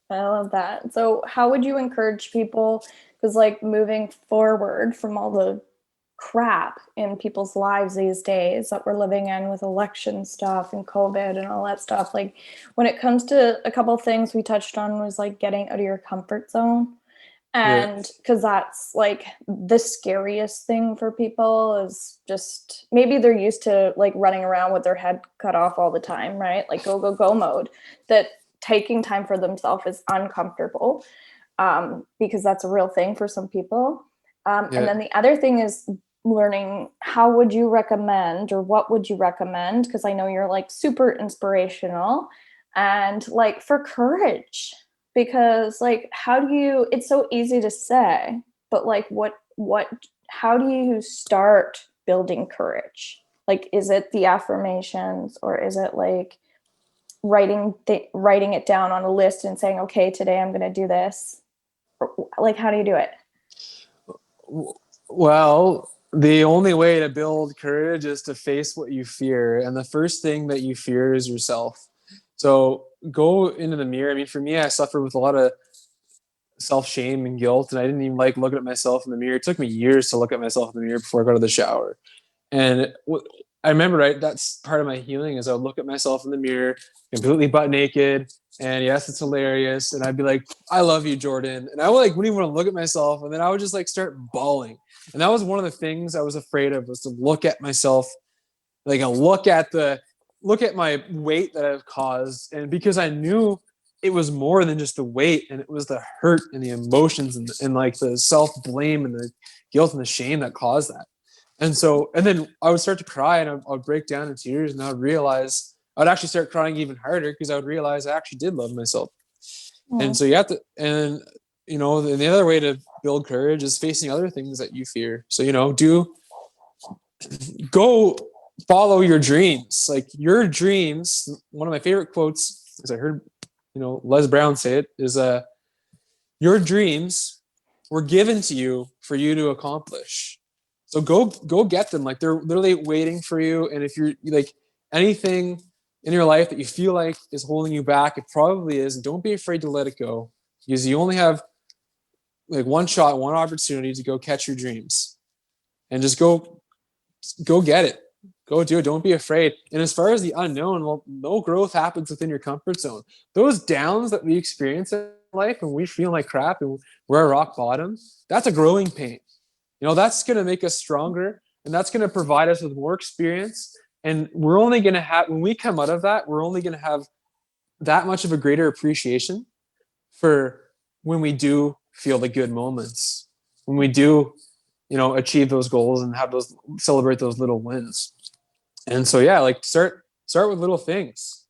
I love that. So how would you encourage people, because like moving forward from all the crap in people's lives these days that we're living in with election stuff and COVID and all that stuff, like when it comes to a couple of things we touched on was like getting out of your comfort zone. And because that's like the scariest thing for people, is just maybe they're used to like running around with their head cut off all the time, right? Like go mode, that taking time for themselves is uncomfortable, because that's a real thing for some people. And then the other thing is learning, how would you recommend, or what would you recommend? Because I know you're like super inspirational, and like for courage, because like it's so easy to say, but like how do you start building courage? Like, is it the affirmations, or is it like writing it down on a list and saying, okay, today I'm going to do this? Like, how do you do it? Well, the only way to build courage is to face what you fear. And the first thing that you fear is yourself. So go into the mirror. I mean, for me, I suffered with a lot of self-shame and guilt, and I didn't even like looking at myself in the mirror. It took me years to look at myself in the mirror before I got to the shower. And I remember, right, that's part of my healing, is I would look at myself in the mirror completely butt naked, and yes, it's hilarious, and I'd be like, I love you, Jordan, and I wouldn't even want to look at myself, and then I would just like start bawling. And that was one of the things I was afraid of, was to look at myself, like look at my weight that I've caused. And because I knew it was more than just the weight, and it was the hurt and the emotions and like the self-blame and the guilt and the shame that caused that. And then I would start to cry, and I would break down in tears, and I would realize I would actually start crying even harder, because I would realize I actually did love myself. And so you have to, and the other way to build courage is facing other things that you fear. So, go follow your dreams. Like your dreams, one of my favorite quotes, as I heard, Les Brown say it, is your dreams were given to you for you to accomplish. So go get them. Like they're literally waiting for you. And if you're like anything in your life that you feel like is holding you back, it probably is. And don't be afraid to let it go, because you only have like one shot, one opportunity to go catch your dreams, and just go get it. Go do it. Don't be afraid. And as far as the unknown, well, no growth happens within your comfort zone. Those downs that we experience in life when we feel like crap and we're at rock bottom, that's a growing pain. That's going to make us stronger, and that's going to provide us with more experience. And we're only going to have, when we come out of that, we're only going to have that much of a greater appreciation for when we do feel the good moments, when we do, achieve those goals and celebrate those little wins. And so, yeah, like start with little things,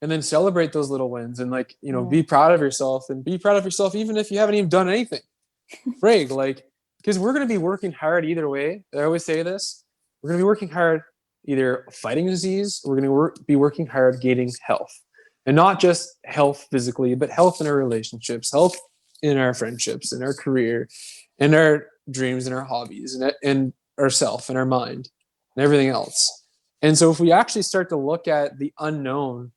and then celebrate those little wins, and like, be proud of yourself, and be proud of yourself even if you haven't even done anything. Frig, like, because we're going to be working hard either way. I always say this: we're going to be working hard either fighting disease, or we're going to be working hard gaining health, and not just health physically, but health in our relationships, health in our friendships, in our career, in our dreams, and our hobbies, and ourself, and our mind, and everything else. And so if we actually start to look at the unknown,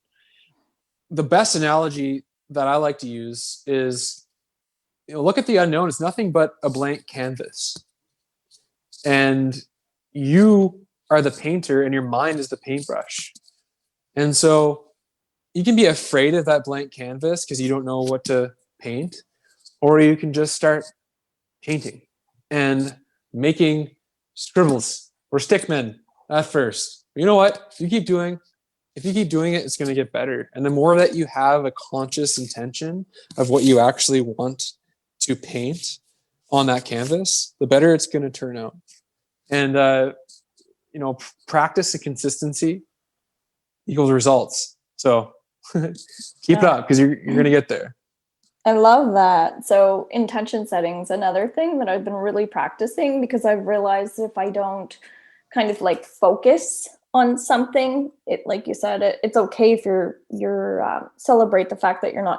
the best analogy that I like to use is, look at the unknown. It's nothing but a blank canvas. And you are the painter, and your mind is the paintbrush. And so you can be afraid of that blank canvas because you don't know what to paint, or you can just start painting and making scribbles or stickmen at first. You know what? If you keep doing it, it's going to get better. And the more that you have a conscious intention of what you actually want to paint on that canvas, the better it's going to turn out. And, practice and consistency equals results. So keep it up because you're going to get there. I love that. So intention setting is another thing that I've been really practicing, because I've realized if I don't kind of like focus on something, it, like you said, it's okay if you're celebrate the fact that you're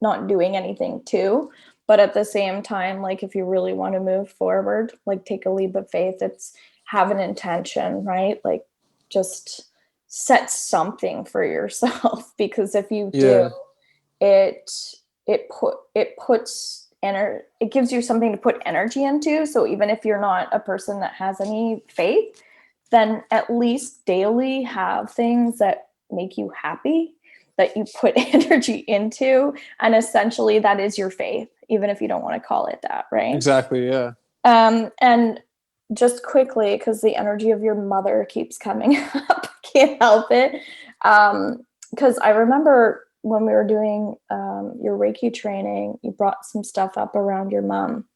not doing anything too. But at the same time, like if you really want to move forward, like take a leap of faith, it's have an intention, right? Like just set something for yourself, because if you do, it gives you something to put energy into. So even if you're not a person that has any faith, then at least daily have things that make you happy, that you put energy into. And essentially that is your faith, even if you don't want to call it that, right? Exactly, yeah. And just quickly, because the energy of your mother keeps coming up, can't help it. Because I remember when we were doing your Reiki training, you brought some stuff up around your mom.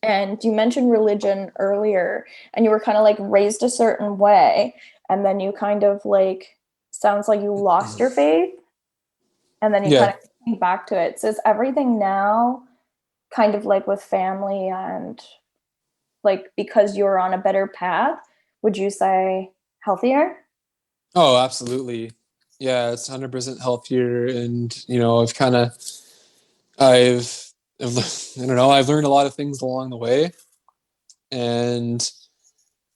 And you mentioned religion earlier, and you were kind of like raised a certain way. And then you kind of like, sounds like you lost your faith. And then you kind of came back to it. So is everything now kind of like with family and like, because you're on a better path, would you say healthier? Oh, absolutely. Yeah, it's 100% healthier. And, I've learned a lot of things along the way, and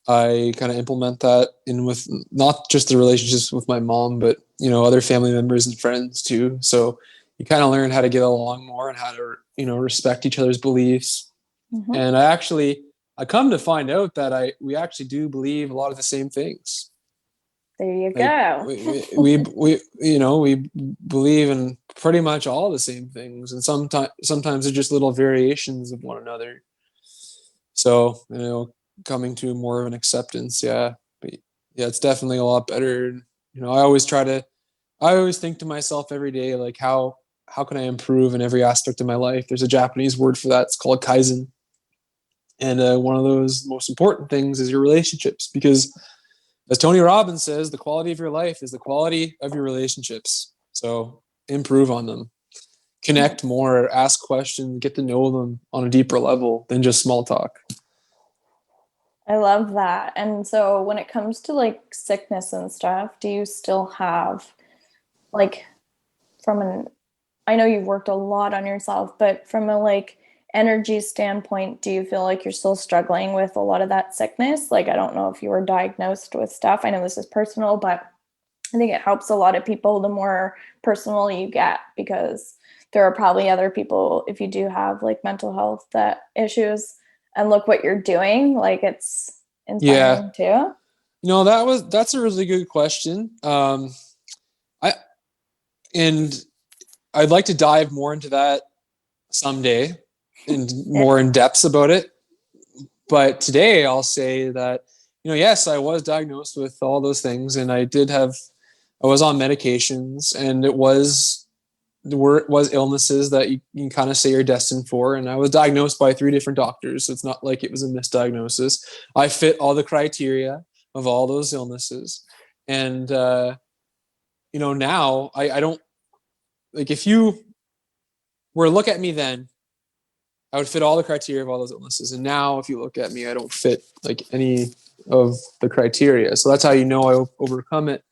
I kind of implement that in with not just the relationships with my mom, but, other family members and friends too. So you kind of learn how to get along more and how to, respect each other's beliefs. Mm-hmm. And I come to find out that we actually do believe a lot of the same things. There you go. we believe in pretty much all the same things, and sometimes they're just little variations of one another. So, coming to more of an acceptance, but it's definitely a lot better. I always think to myself every day, like how can I improve in every aspect of my life? There's a Japanese word for that. It's called kaizen. And one of those most important things is your relationships, because as Tony Robbins says, the quality of your life is the quality of your relationships. So improve on them, connect more, ask questions, get to know them on a deeper level than just small talk. I love that. And so when it comes to like sickness and stuff, do you still have like I know you've worked a lot on yourself, but from a like energy standpoint, do you feel like you're still struggling with a lot of that sickness? Like, I don't know if you were diagnosed with stuff. I know this is personal, but I think it helps a lot of people the more personal you get, because there are probably other people, if you do have like mental health issues, and look what you're doing, like it's inspiring too. That's a really good question. I'd like to dive more into that someday and more in depth about it. But today I'll say that, yes, I was diagnosed with all those things, and I was on medications, and it was illnesses that you can kind of say you're destined for. And I was diagnosed by 3 different doctors. So it's not like it was a misdiagnosis. I fit all the criteria of all those illnesses. And, now I don't, like, if you were to look at me then, I would fit all the criteria of all those illnesses. And now if you look at me, I don't fit like any of the criteria. So that's how I overcome it.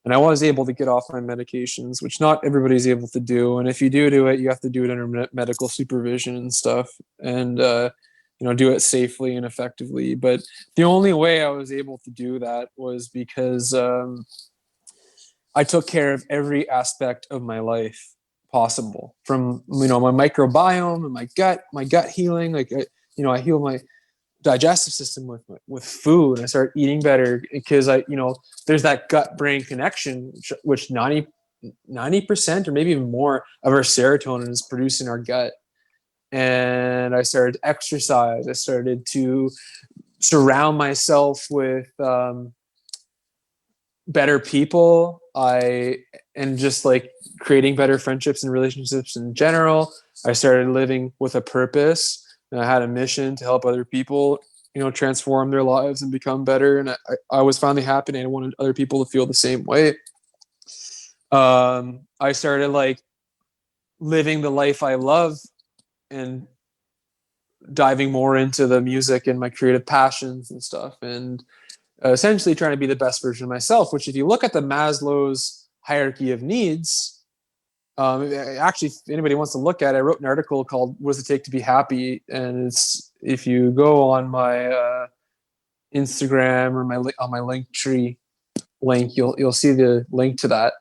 And I was able to get off my medications, which not everybody's able to do. And if you do it, you have to do it under medical supervision and stuff, and do it safely and effectively. But the only way I was able to do that was because I took care of every aspect of my life possible, from my microbiome and my gut healing. Like I heal my digestive system with food. I started eating better because there's that gut brain connection, which 99% 90% or maybe even more of our serotonin is produced in our gut. And I started to exercise. I started to surround myself with better people. And just like creating better friendships and relationships in general. I started living with a purpose, and I had a mission to help other people, transform their lives and become better. And I was finally happy, and I wanted other people to feel the same way. I started like living the life I love and diving more into the music and my creative passions and stuff, and essentially trying to be the best version of myself, which if you look at the Maslow's hierarchy of needs, actually, if anybody wants to look at it, I wrote an article called "What Does It Take to Be Happy?" And if you go on my Instagram or on my Linktree link, you'll see the link to that.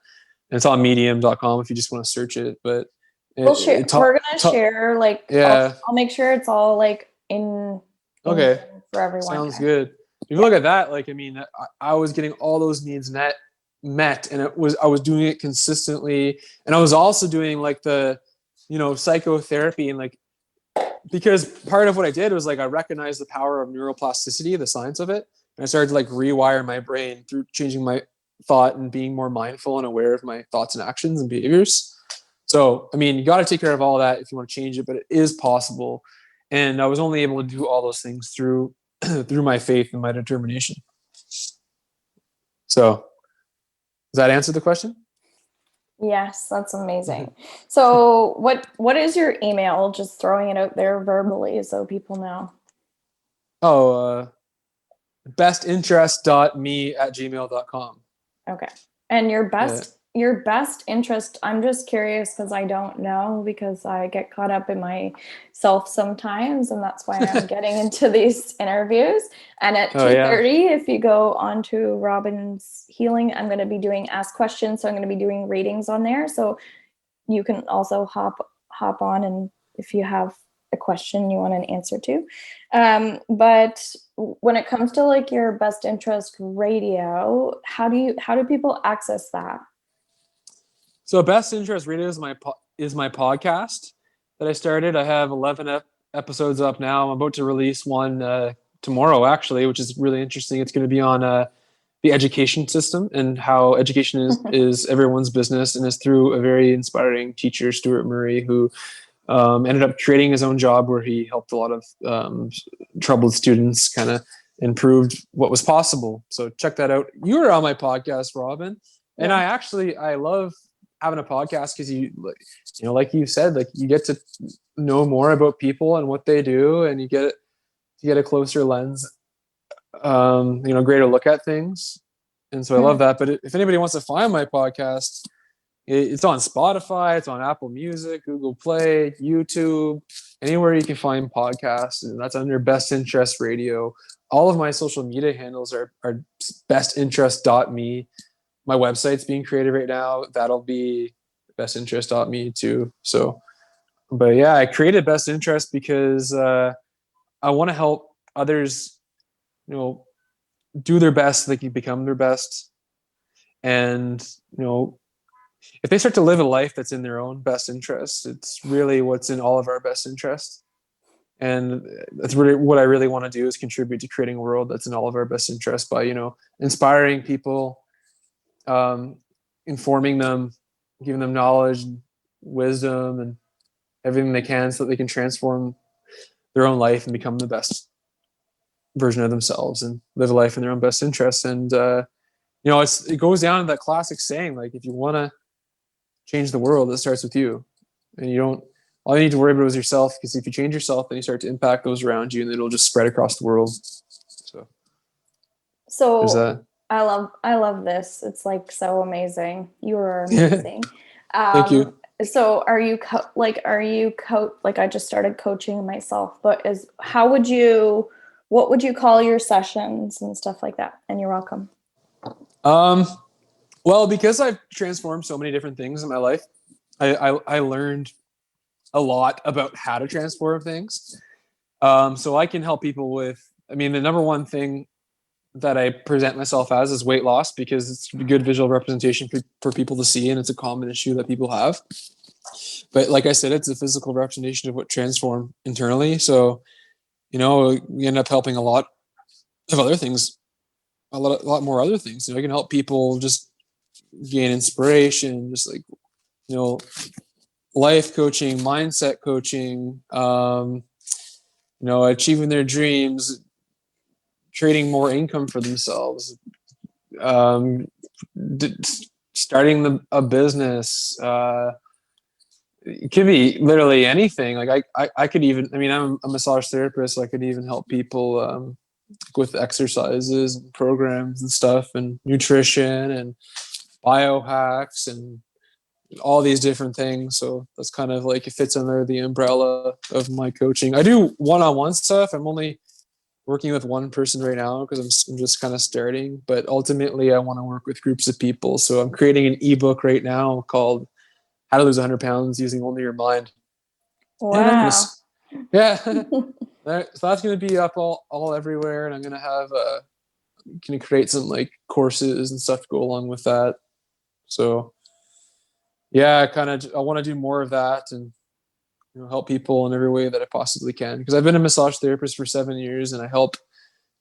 And it's on medium.com if you just want to search it. But we're gonna share, like, yeah, I'll make sure it's all like in okay, for everyone. Sounds good. If you look at that, like, I mean, I was getting all those needs met, and I was doing it consistently, and I was also doing like the psychotherapy, and like, because part of what I did was like I recognized the power of neuroplasticity, the science of it, and I started to like rewire my brain through changing my thought and being more mindful and aware of my thoughts and actions and behaviors. So I mean, you got to take care of all that if you want to change it, but it is possible. And I was only able to do all those things through my faith and my determination. So does that answer the question? Yes, that's amazing. So what is your email? Just throwing it out there verbally so people know. bestinterest.me@gmail.com. Okay. And your best interest, I'm just curious because I don't know, because I get caught up in myself sometimes, and that's why I'm getting into these interviews. And at 2:30, if you go on to Robin's Healing, I'm going to be doing Ask Questions. So I'm going to be doing readings on there. So you can also hop on, and if you have a question you want an answer to. But when it comes to like your best interest radio, how do people access that? So Best Interest Radio is my podcast that I started. I have 11 episodes up now. I'm about to release one tomorrow, actually, which is really interesting. It's going to be on the education system and how education is everyone's business, and is through a very inspiring teacher, Stuart Murray, who ended up creating his own job where he helped a lot of troubled students kind of improved what was possible. So check that out. You were on my podcast, Robin, and I love having a podcast because like you said, like you get to know more about people and what they do, and you get a closer lens, greater look at things. And so I love that. But if anybody wants to find my podcast, it's on Spotify, it's on Apple Music, Google Play, YouTube, anywhere you can find podcasts, and that's under Best Interest Radio. All of my social media handles are bestinterest.me. My website's being created right now. That'll be bestinterest.me too. So, but yeah, I created Best Interest because I want to help others, do their best so they can become their best. And, if they start to live a life that's in their own best interest, it's really what's in all of our best interest. And that's really what I really want to do, is contribute to creating a world that's in all of our best interest by, inspiring people, informing them, giving them knowledge and wisdom and everything they can so that they can transform their own life and become the best version of themselves and live a life in their own best interest. And, it goes down to that classic saying, like, if you want to change the world, it starts with you. And all you need to worry about is yourself, because if you change yourself, then you start to impact those around you, and it'll just spread across the world. So I love this. It's like so amazing. You are amazing. Thank you. So are you like I just started coaching myself, but what would you call your sessions and stuff like that? And you're welcome. Well, because I've transformed so many different things in my life, I learned a lot about how to transform things. So I can help people with, the number one thing that I present myself as is weight loss, because it's a good visual representation for people to see, and it's a common issue that people have. But like I said, it's a physical representation of what transform internally. So, you know, we end up helping a lot of other things, a lot more other things. You know, I can help people just gain inspiration, just like, you know, life coaching, mindset coaching, you know, achieving their dreams, creating more income for themselves, starting a business. It could be literally anything. Like I could even, I mean, I'm a massage therapist, so I could even help people with exercises and programs and stuff, and nutrition and biohacks and all these different things. So that's kind of like, it fits under the umbrella of my coaching. I do one-on-one stuff. I'm only working with one person right now because I'm just kind of starting, but ultimately I want to work with groups of people. So I'm creating an ebook right now called How to Lose 100 Pounds Using Only Your Mind. Wow. Yeah. So that's going to be up all everywhere. And I'm going to have, can create some like courses and stuff to go along with that. So yeah, I want to do more of that, and, you know, help people in every way that I possibly can. Because I've been a massage therapist for 7 years, and I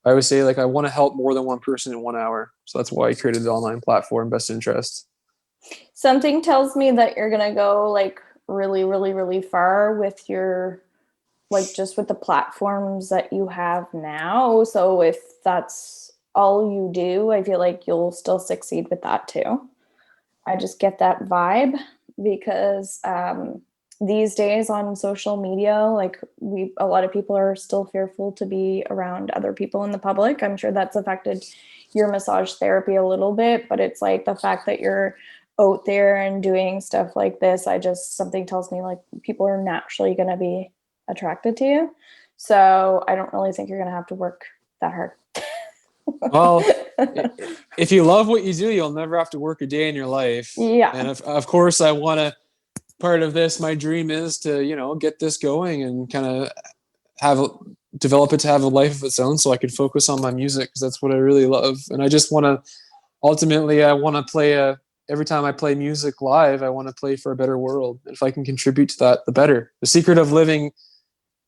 always say, like, I want to help more than one person in 1 hour. So that's why I created the online platform, Best Interest. Something tells me that you're going to go like really, really, really far with your, like, just with the platforms that you have now. So if that's all you do, I feel like you'll still succeed with that too. I just get that vibe because these days on social media, like, a lot of people are still fearful to be around other people in the public. I'm sure that's affected your massage therapy a little bit, but it's like the fact that you're out there and doing stuff like this, something tells me like people are naturally going to be attracted to you. So I don't really think you're going to have to work that hard. Well, if you love what you do, you'll never have to work a day in your life. Yeah. And of course, I want to, part of this, my dream is to, you know, get this going and kind of develop it to have a life of its own, so I could focus on my music, because that's what I really love. And I just want to, ultimately, I want to play every time I play music live, I want to play for a better world. If I can contribute to that, the better. The secret of living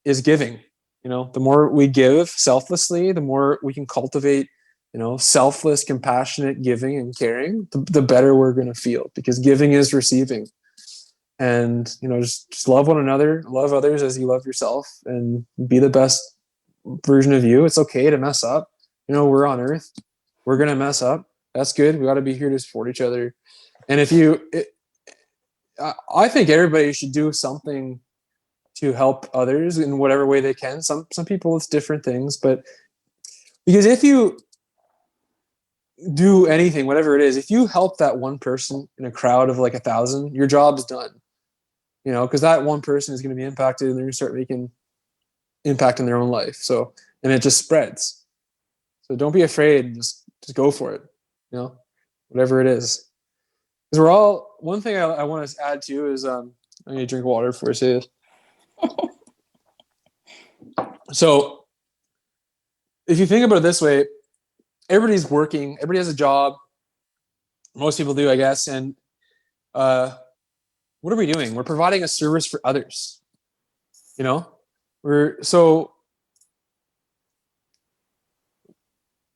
is giving. You know, the more we give selflessly, the more we can cultivate, you know, selfless, compassionate giving and caring, the better we're going to feel, because giving is receiving. And, you know, just love one another, love others as you love yourself, and be the best version of you. It's okay to mess up. You know, we're on earth. We're going to mess up. That's good. We got to be here to support each other. And I think everybody should do something to help others in whatever way they can. Some people, it's different things, but because if you do anything, whatever it is, if you help that one person in a crowd of like 1,000, your job's done. You know, because that one person is going to be impacted, and they're going to start making impact in their own life. So, and it just spreads. So don't be afraid. Just go for it. You know, whatever it is. Because one thing I want to add to is, I need to drink water before I say this. So if you think about it this way, everybody's working, everybody has a job. Most people do, I guess. And what are we doing? We're providing a service for others. You know,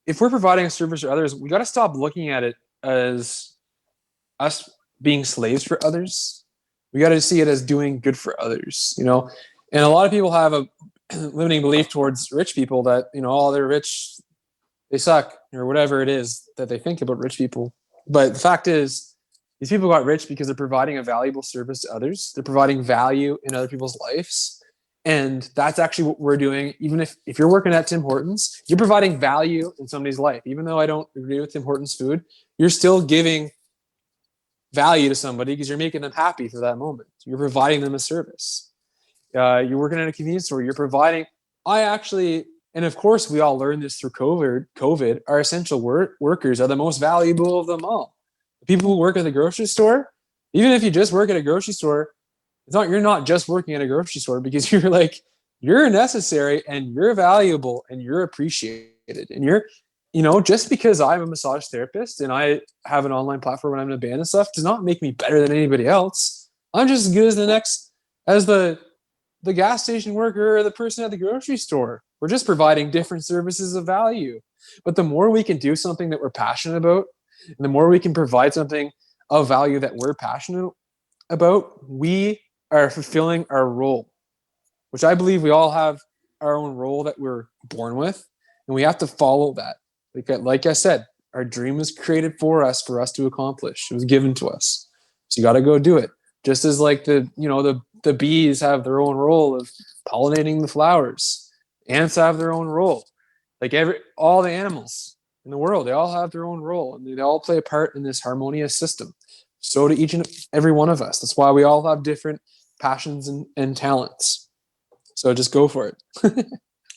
if we're providing a service for others, we got to stop looking at it as us being slaves for others. We got to see it as doing good for others, you know. And a lot of people have a limiting belief towards rich people that, you know, oh, they're rich, they suck, or whatever it is that they think about rich people. But the fact is, these people got rich because they're providing a valuable service to others. They're providing value in other people's lives. And that's actually what we're doing. Even if you're working at Tim Hortons, you're providing value in somebody's life. Even though I don't agree with Tim Hortons food, you're still giving value to somebody because you're making them happy for that moment. You're providing them a service. You're working at a convenience store. You're providing. And of course, we all learned this through COVID. Our essential workers are the most valuable of them all. The people who work at the grocery store, even if you just work at a grocery store, you're not just working at a grocery store, because you're necessary and you're valuable and you're appreciated and just because I'm a massage therapist and I have an online platform and I'm in a band and stuff does not make me better than anybody else. I'm just as good as the gas station worker or the person at the grocery store. We're just providing different services of value. But the more we can do something that we're passionate about, and the more we can provide something of value that we're passionate about, we are fulfilling our role, which I believe we all have our own role that we're born with, and we have to follow that. Like I said, our dream was created for us to accomplish. It was given to us. So you got to go do it. Just as like the bees have their own role of pollinating the flowers. Ants have their own role. Like all the animals in the world, they all have their own role and they all play a part in this harmonious system. So do each and every one of us. That's why we all have different passions and talents. So just go for it.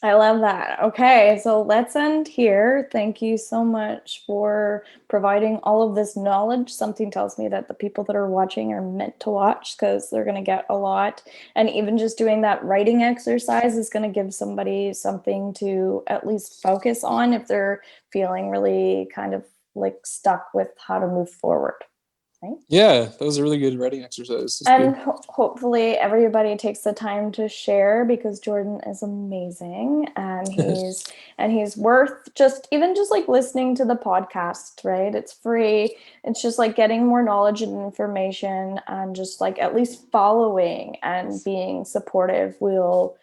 I love that. Okay, so let's end here. Thank you so much for providing all of this knowledge. Something tells me that the people that are watching are meant to watch because they're going to get a lot. And even just doing that writing exercise is going to give somebody something to at least focus on if they're feeling really kind of like stuck with how to move forward. Right? Yeah, that was a really good writing exercise. And hopefully everybody takes the time to share because Jordan is amazing and he's worth just like listening to the podcast, right? It's free. It's just like getting more knowledge and information and just like at least following and being supportive will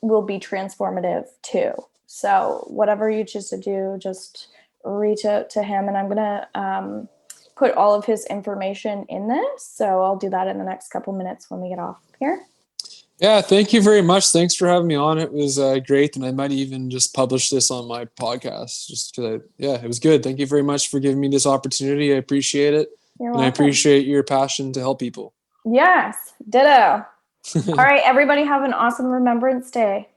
be transformative too. So whatever you choose to do, just reach out to him, and I'm gonna put all of his information in this. So I'll do that in the next couple minutes when we get off here. Yeah, thank you very much. Thanks for having me on. It was great. And I might even just publish this on my podcast just because, it was good. Thank you very much for giving me this opportunity. I appreciate it. You're welcome. welcome. I appreciate your passion to help people. Yes, ditto. All right, everybody have an awesome Remembrance Day.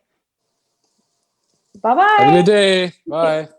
Bye-bye. Have a good day. Bye.